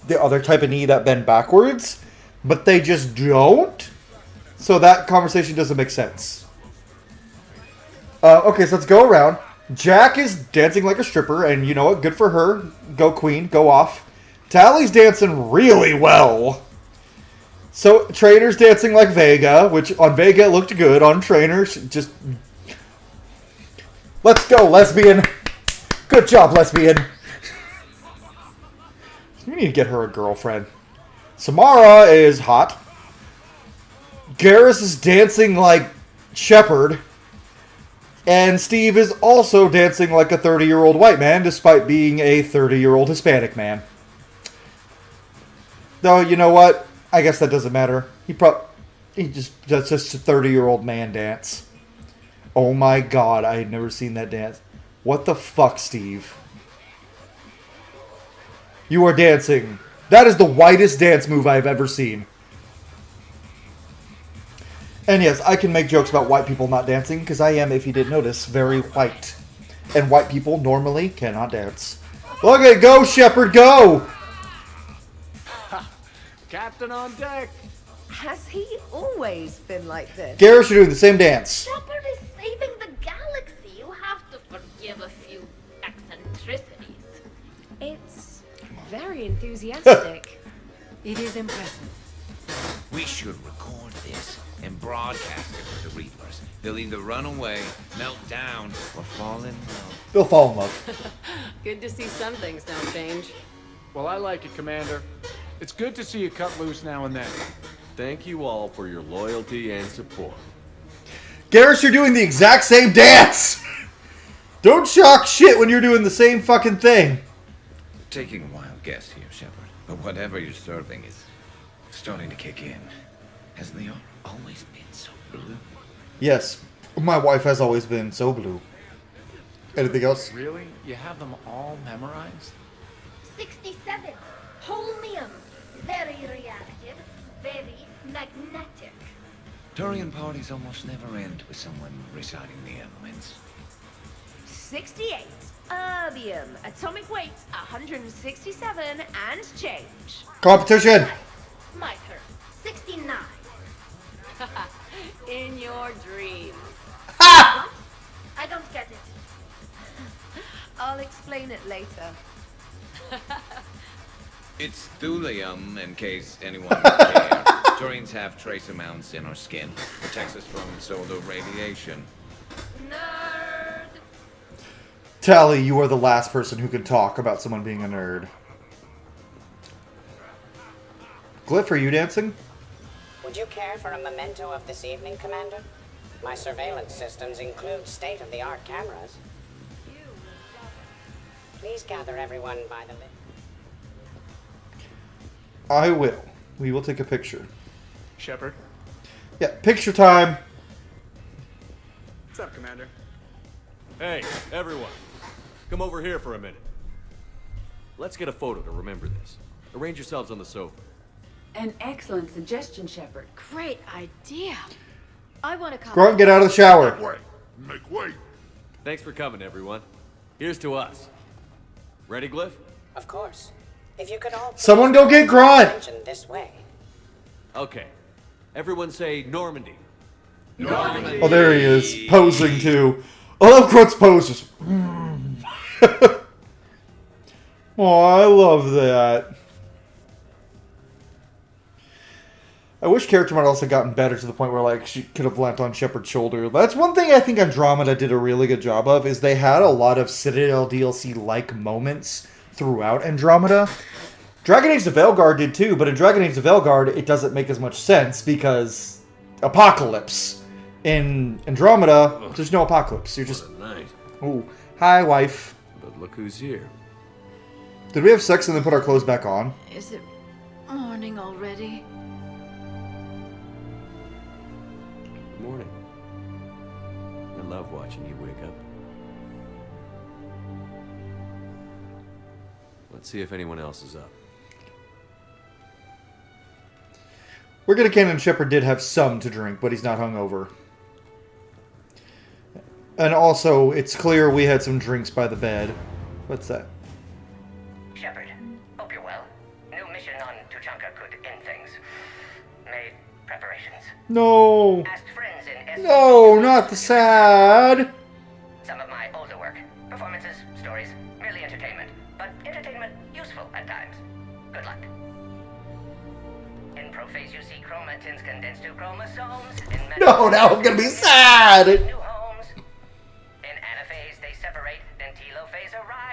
the other type of knee that bend backwards, but they just don't. So that conversation doesn't make sense. Okay, so let's go around. Jack is dancing like a stripper, and you know what? Good for her. Go queen, go off. Tally's dancing really well. So Trainer's dancing like Vega, which on Vega it looked good. On Trainer, just... Let's go, lesbian. Good job, lesbian. We need to get her a girlfriend. Samara is hot. Garrus is dancing like Shepard. And Steve is also dancing like a 30-year-old white man, despite being a 30-year-old Hispanic man. Though, you know what? I guess that doesn't matter. That's just a 30-year-old man dance. Oh my god, I had never seen that dance. What the fuck, Steve? You are dancing. That is the whitest dance move I've ever seen. And yes, I can make jokes about white people not dancing, because I am, if you didn't notice, very white. And white people normally cannot dance. Look at it, go, Shepard, go! Captain on deck! Has he always been like this? Garrus, you're doing the same dance. Shepard is saving the galaxy. You have to forgive a few eccentricities. It's very enthusiastic. It is impressive. We should record this and broadcast it to the Reapers. They'll either run away, melt down, or fall in love. They'll fall in love. Good to see some things don't change. Well, I like it, Commander. It's good to see you cut loose now and then. Thank you all for your loyalty and support. Garrus, you're doing the exact same dance! Don't shock shit when you're doing the same fucking thing. Taking a wild guess here, Shepard, but whatever you're serving is starting to kick in. Hasn't the art always been so blue? Yes, my wife has always been so blue. Anything else? Really? You have them all memorized? 67. Holmium. Very reactive. Very magnetic. Turian parties almost never end with someone reciting the elements. 68. Erbium. Atomic weight 167 and change. Competition! My turn. 69. In your dreams. What? I don't get it. I'll explain it later. It's thulium, in case anyone would care. Turians have trace amounts in our skin. Protects us from solar radiation. Nerd. Tally, you are the last person who can talk about someone being a nerd. Glyph, are you dancing? Would you care for a memento of this evening, Commander? My surveillance systems include state-of-the-art cameras. Please gather everyone by the lip. I will. We will take a picture. Shepard? Yeah, picture time. What's up, Commander? Hey, everyone. Come over here for a minute. Let's get a photo to remember this. Arrange yourselves on the sofa. An excellent suggestion, Shepard. Great idea. I want to come. Grunt, get out of the shower. Make way. Thanks for coming, everyone. Here's to us. Ready, Glyph? Of course. If you could all Someone go get Grunt! attention this way. Okay. Everyone say Normandy. Normandy. Oh, there he is, posing too. I love Grunt's poses. Oh, I love that. I wish character models had gotten better to the point where, like, she could have leant on Shepard's shoulder. That's one thing I think Andromeda did a really good job of, is they had a lot of Citadel DLC-like moments throughout Andromeda. Dragon Age the Veilguard did too, but in Dragon Age the Veilguard, it doesn't make as much sense because apocalypse. In Andromeda, there's no apocalypse. You're just... Nice. Ooh. Hi, wife. But look who's here. Did we have sex and then put our clothes back on? Is it morning already? Good morning. I love watching you wake up. Let's see if anyone else is up. We're gonna canon Shepard did have some to drink, but he's not hungover. And also, it's clear we had some drinks by the bed. What's that? Shepard, hope you're well. New mission on Tuchanka could end things. Made preparations. No! Asked friends in No, not the sad! Some of my older work. Performances, stories, merely entertainment. But entertainment useful at times. Good luck. In prophase you see chromatins condensed to chromosomes. In No, now I'm gonna be sad! New homes. In anaphase they separate, then telophase arrives.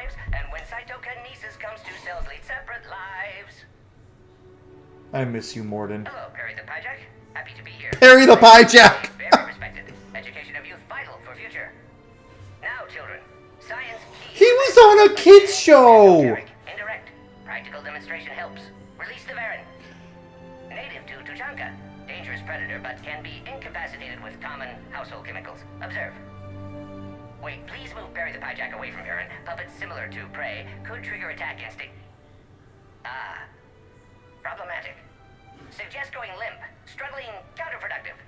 I miss you, Morden. Hello, Perry the Pie Jack. Happy to be here. Perry the Pie Jack! Very respected. Education of youth vital for future. Now, children, science key. He was on a kids show! Indirect. Practical demonstration helps. Release the Baron. Native to Tuchanka. Dangerous predator, but can be incapacitated with common household chemicals. Observe. Wait, please move Perry the Pie Jack away from Baron. Puppets similar to prey could trigger attack instinct. Ah. Problematic. Suggest going limp. Struggling counterproductive.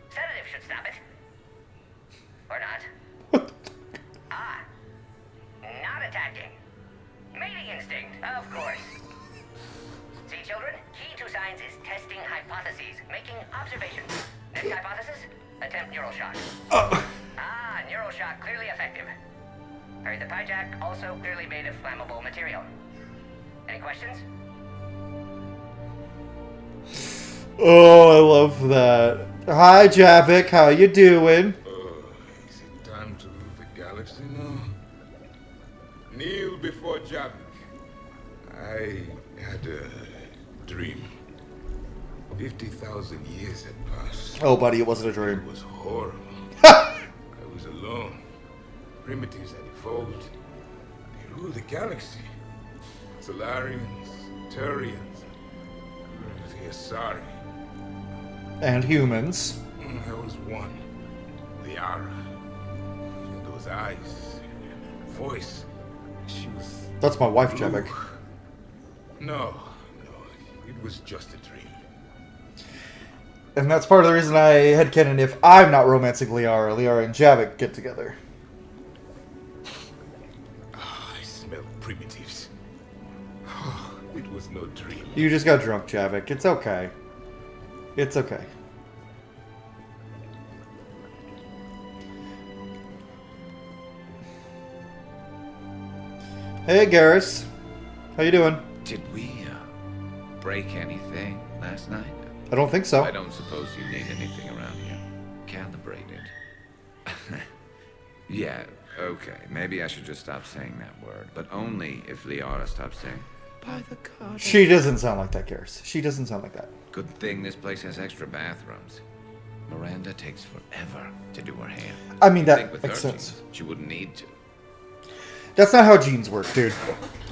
Sedative should stop it. Or not. Ah. Not attacking. Mating instinct, of course. See, children? Key to science is testing hypotheses, making observations. Next hypothesis? Attempt neural shock. Ah, neural shock clearly effective. Perry the Pie Jack also clearly made of flammable material. Any questions? Oh, I love that. Hi, Javik. How you doing? Is it time to rule the galaxy now? Kneel before Javik. I had a dream. 50,000 years had passed. Oh, buddy, it wasn't a dream. It was horrible. I was alone. Primitives had evolved. They ruled the galaxy. Solarians, Turians, the Asari. And humans. There was one. Liara. She had those eyes and voice. She was... That's my wife, Javik. No. It was just a dream. And that's part of the reason I headcanon if I'm not romancing Liara and Javik get together. I smell primitives. It was no dream. You just got drunk, Javik. It's okay. It's okay. Hey, Garrus. How you doing? Did we break anything last night? I don't think so. I don't suppose you need anything around here. Calibrated. Yeah, okay. Maybe I should just stop saying that word. But only if Liara stops saying, by the card. She doesn't sound like that, Garrus. She doesn't sound like that. Good thing this place has extra bathrooms. Miranda takes forever to do her hair. I mean, that Think with makes her sense. genes, she wouldn't need to. That's not how genes work, dude.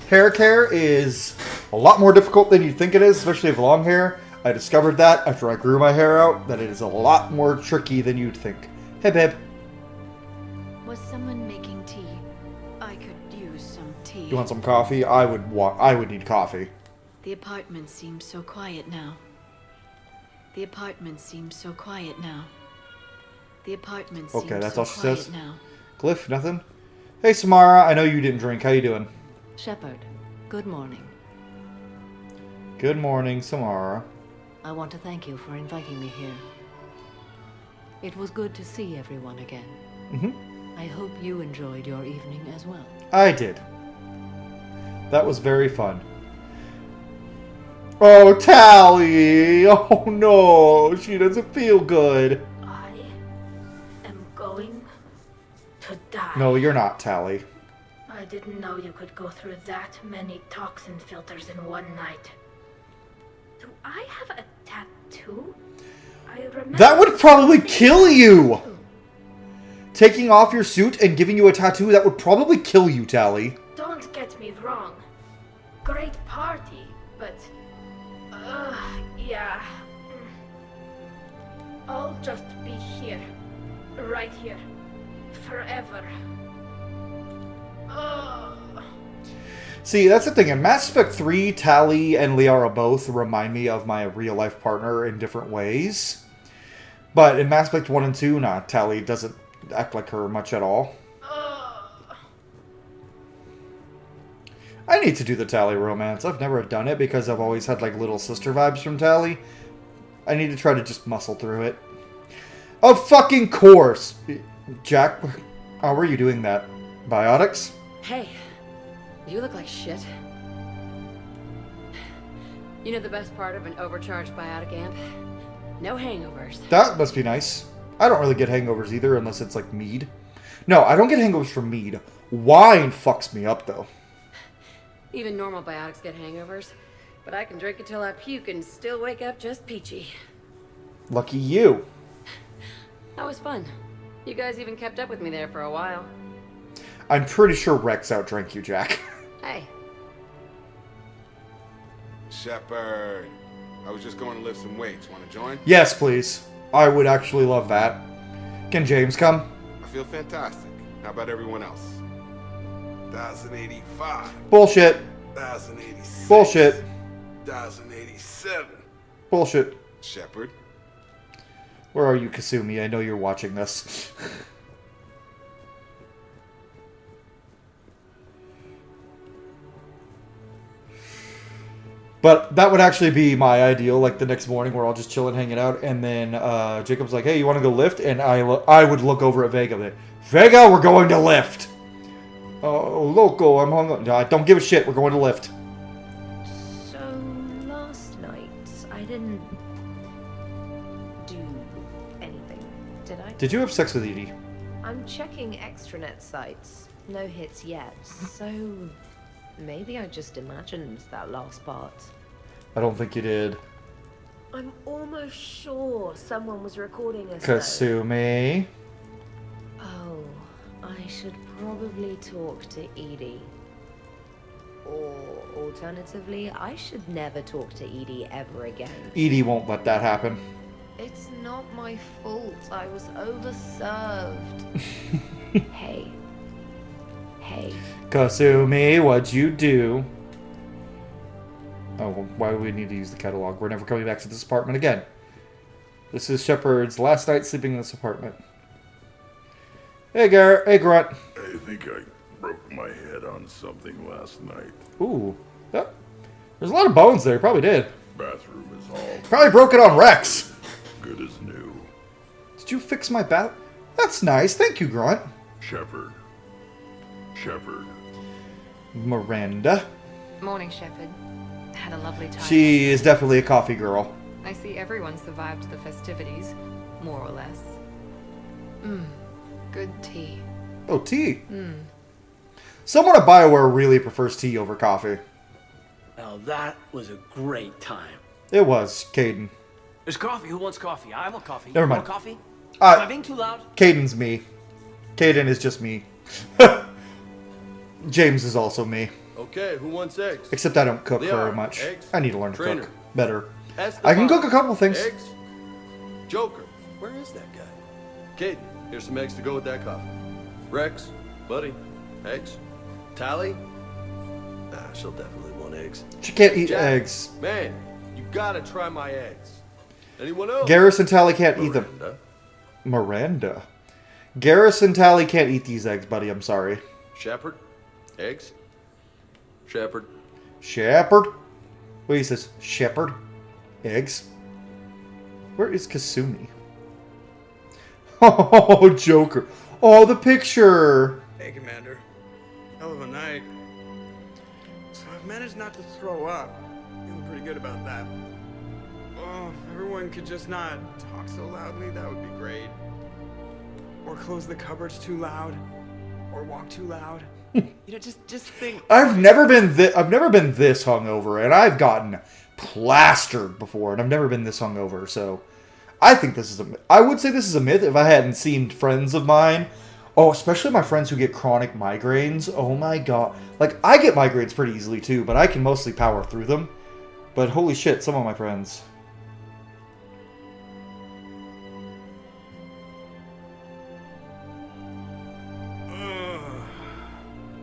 Hair care is a lot more difficult than you think it is, especially if long hair. I discovered that after I grew my hair out, that it is a lot more tricky than you'd think. Hey, babe. Was someone making tea? I could use some tea. You want some coffee? I would need coffee. The apartment seems so quiet now. The apartment seems so quiet now. The apartment seems Okay, that's so all she quiet says. now. Glyph, nothing? Hey, Samara. I know you didn't drink. How you doing? Shepard, good morning. Good morning, Samara. I want to thank you for inviting me here. It was good to see everyone again. I hope you enjoyed your evening as well. I did. That was very fun. Oh, Tally! Oh no, she doesn't feel good. I am going to die. No, you're not, Tally. I didn't know you could go through that many toxin filters in one night. Do I have a tattoo? I remember... That would probably kill you! Taking off your suit and giving you a tattoo, that would probably kill you, Tally. Don't get me wrong. Great party, but... yeah. I'll just be here. Right here. Forever. See, that's the thing. In Mass Effect 3, Tally and Liara both remind me of my real-life partner in different ways. But in Mass Effect 1 and 2, nah, Tally doesn't act like her much at all. I need to do the Tally romance. I've never done it because I've always had like little sister vibes from Tally. I need to try to just muscle through it. Of fucking course! Jack, how are you doing that? Biotics? Hey, you look like shit. You know the best part of an overcharged biotic amp? No hangovers. That must be nice. I don't really get hangovers either unless it's like mead. No, I don't get hangovers from mead. Wine fucks me up though. Even normal biotics get hangovers. But I can drink until I puke and still wake up just peachy. Lucky you. That was fun. You guys even kept up with me there for a while. I'm pretty sure Rex outdrank you, Jack. Hey. Shepard, I was just going to lift some weights. Want to join? Yes, please. I would actually love that. Can James come? I feel fantastic. How about everyone else? 1,085. Bullshit. 1,086. Bullshit. 1,087. Bullshit. Shepard. Where are you, Kasumi? I know you're watching this. But that would actually be my ideal, like the next morning we're all just chilling, hanging out, and then Jacob's like, hey, you want to go lift? And I would look over at Vega. Like, Vega, we're going to lift! Oh, loco, I'm hungry. No, I don't give a shit, we're going to lift. So, last night, I didn't do anything, did I? Did you have sex with Edie? I'm checking extranet sites. No hits yet, so maybe I just imagined that last part. I don't think you did. I'm almost sure someone was recording us. Kasumi. Oh, I should probably talk to Edie. Or alternatively, I should never talk to Edie ever again. Edie won't let that happen. It's not my fault. I was overserved. Hey. Hey. Kasumi, what'd you do? Oh, well, why would we need to use the catalog? We're never coming back to this apartment again. This is Shepard's last night sleeping in this apartment. Hey, Garrett. Hey, Grunt. I think I broke my head on something last night. Ooh. Yep. There's a lot of bones there. Probably did. Bathroom is all Probably broke it on Rex. good as new. Did you fix my bath? That's nice. Thank you, Grunt. Shepard. Miranda. Morning, Shepard. Had a lovely time. She is definitely a coffee girl. I see everyone survived the festivities, more or less. Good tea. Oh, tea. Someone at BioWare really prefers tea over coffee. Now that was a great time. It was, Caden. There's coffee. Who wants coffee? I want coffee. Never You mind. want coffee? Am I being too loud? Caden's me. Caden is just me. James is also me. Okay, who wants eggs? Except I don't cook Leon, very much. eggs? I need to learn to Trainer. cook better. Esteban, I can cook a couple things. Eggs? Joker, where is that guy? Caden, here's some eggs to go with that coffee. Rex, buddy, eggs? Tally? Ah, she'll definitely want eggs. She can't eat Jack, eggs. Man, you gotta try my eggs. Anyone else? Garrus and Tally can't eat them. Miranda. Garrus and Tally can't eat these eggs, buddy. I'm sorry. Shepard? Eggs? Shepard? Shepard? What he says? Shepard? Eggs? Where is Kasumi? Oh, Joker. Oh, the picture. Hey, Commander. Hell of a night. So I've managed not to throw up. Feeling pretty good about that. Oh, if everyone could just not talk so loudly, that would be great. Or close the cupboards too loud. Or walk too loud. You know, just think. I've never been this hungover, and I've gotten plastered before, and I've never been this hungover. So, I think this is I would say this is a myth if I hadn't seen friends of mine. Oh, especially my friends who get chronic migraines. Oh my god, like I get migraines pretty easily too, but I can mostly power through them. But holy shit, some of my friends.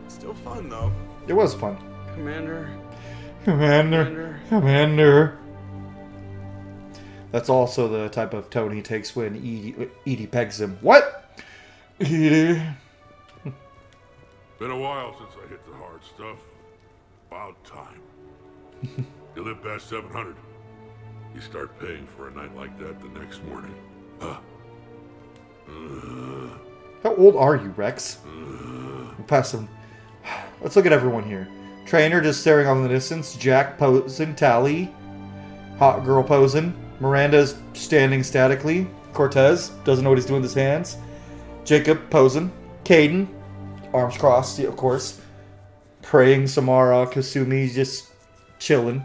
Still fun, though. It was fun. Commander. Commander. That's also the type of tone he takes when Edie pegs him. What? Edie. Been a while since I hit the hard stuff. About time. You live past 700. You start paying for a night like that the next morning. How old are you, Rex? We'll pass him. Let's look at everyone here. Trainer just staring off in the distance. Jack posing. Tally. Hot girl posing. Miranda's standing statically. Cortez doesn't know what he's doing with his hands. Jacob posing. Caden. Arms crossed, of course. Praying. Samara. Kasumi just chilling.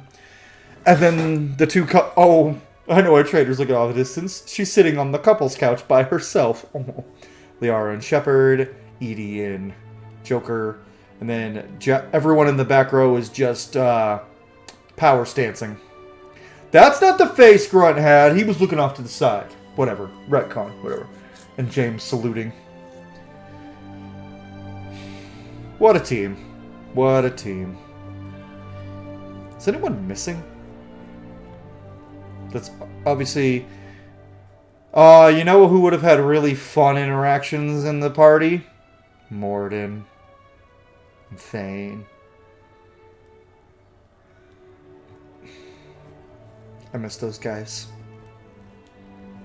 And then the two oh, I know our trader's looking off the distance. She's sitting on the couple's couch by herself. Oh. Liara and Shepard, Edie and Joker, and then everyone in the back row is just power stancing. That's not the face Grunt had. He was looking off to the side. Whatever. Retcon. Whatever. And James saluting. What a team. What a team. Is anyone missing? That's obviously... you know who would have had really fun interactions in the party? Morden. And Thane. I miss those guys.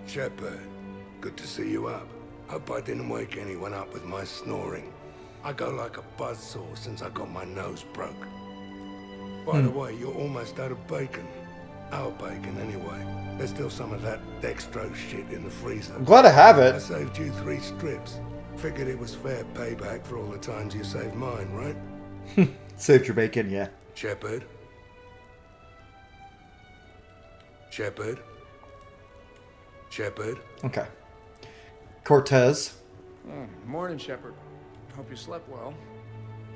Shepard, good to see you up. Hope I didn't wake anyone up with my snoring. I go like a buzzsaw since I got my nose broke. By the way, you're almost out of bacon. Our bacon, anyway. There's still some of that dextrose shit in the freezer. I'm glad to have it. I saved you 3 strips. Figured it was fair payback for all the times you saved mine, right? Saved your bacon, yeah. Shepard? Shepard? Shepard? Okay. Cortez. Morning, Shepard. Hope you slept well.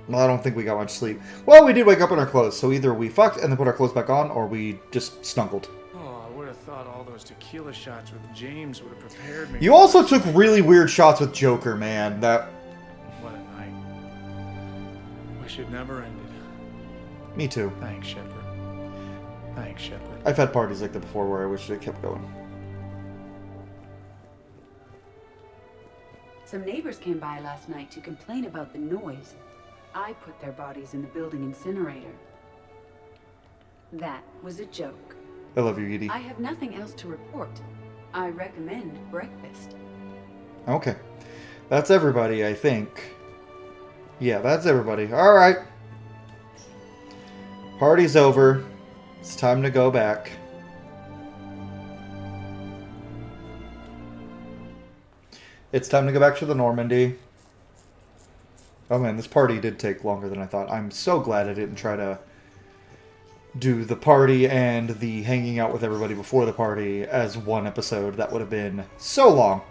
Well, I don't think we got much sleep. Well, we did wake up in our clothes, so either we fucked and then put our clothes back on, or we just snuggled. Oh, I would have thought all those tequila shots with James would have prepared me. You also took really weird shots with Joker, man. What a night. Wish it never ended. Me too. Thanks, Shepard. Thanks, Shepard. I've had parties like that before where I wish they kept going. Some neighbors came by last night to complain about the noise. I put their bodies in the building incinerator. That was a joke. I love you, Edie. I have nothing else to report. I recommend breakfast. Okay. That's everybody, I think. Yeah, that's everybody. Alright. Party's over. It's time to go back. It's time to go back to the Normandy. Oh man, this party did take longer than I thought. I'm so glad I didn't try to do the party and the hanging out with everybody before the party as one episode. That would have been so long.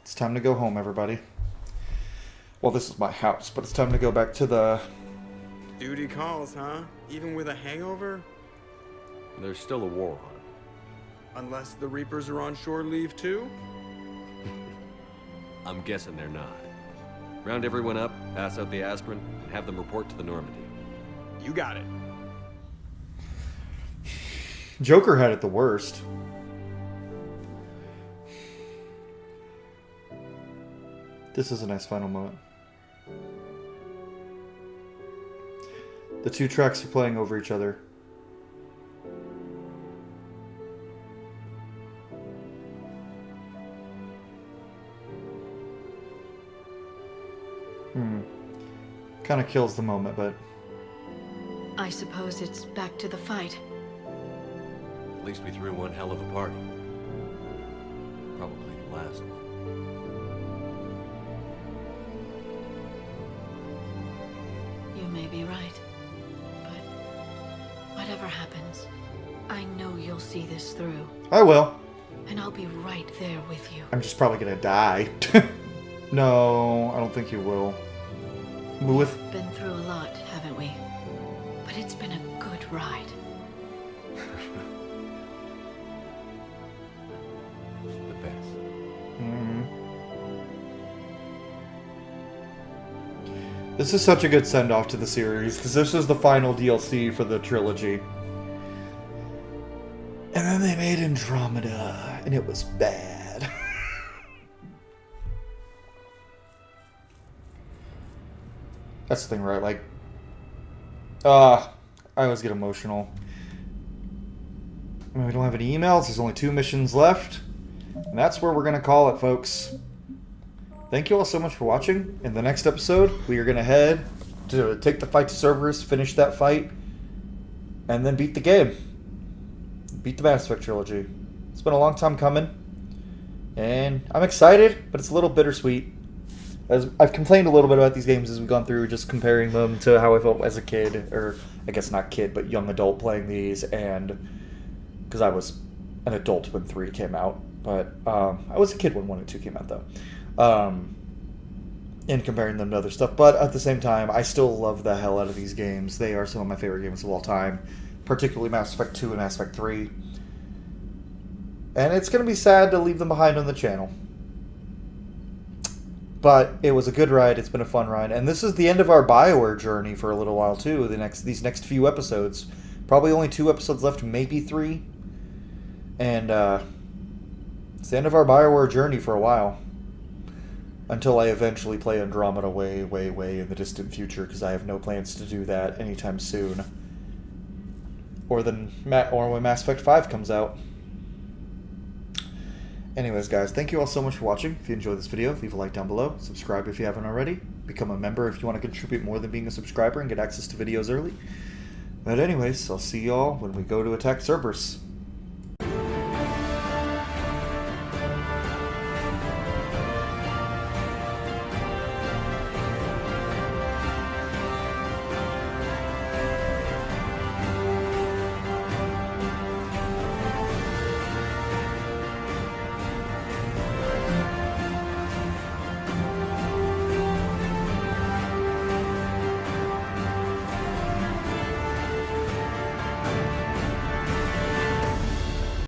It's time to go home, everybody. Well, this is my house, but it's time to go back to the... Duty calls, huh? Even with a hangover? There's still a war on. Unless the Reapers are on shore leave too? I'm guessing they're not. Round everyone up, pass out the aspirin, and have them report to the Normandy. You got it. Joker had it the worst. This is a nice final moment. The two tracks are playing over each other. Kind of kills the moment, but... I suppose it's back to the fight. At least we threw one hell of a party. Probably the last one. You may be right. But whatever happens, I know you'll see this through. I will. And I'll be right there with you. I'm just probably gonna die. No, I don't think you will. We've been through a lot, haven't we? But it's been a good ride. The best. This is such a good send-off to the series, because this is the final DLC for the trilogy. And then they made Andromeda, and it was bad. That's the thing, right? Like, I always get emotional. I mean, we don't have any emails. There's only 2 missions left. And that's where we're going to call it, folks. Thank you all so much for watching. In the next episode, we are going to head to take the fight to Cerberus, finish that fight, and then beat the game. Beat the Mass Effect trilogy. It's been a long time coming. And I'm excited, but it's a little bittersweet. as I've complained a little bit about these games as we've gone through, just comparing them to how I felt as a kid, or I guess not kid, but young adult playing these, and because I was an adult when 3 came out, but I was a kid when 1 and 2 came out, though. In comparing them to other stuff, but at the same time, I still love the hell out of these games. They are some of my favorite games of all time, particularly Mass Effect 2 and Mass Effect 3. And it's going to be sad to leave them behind on the channel. But it was a good ride. It's been a fun ride. And this is the end of our BioWare journey for a little while, too. These next few episodes. Probably only 2 episodes left, maybe 3. And it's the end of our BioWare journey for a while. Until I eventually play Andromeda way, way, way in the distant future, because I have no plans to do that anytime soon. Or when Mass Effect 5 comes out. Anyways, guys, thank you all so much for watching. If you enjoyed this video, leave a like down below. Subscribe if you haven't already. Become a member if you want to contribute more than being a subscriber and get access to videos early. But anyways, I'll see y'all when we go to attack Cerberus.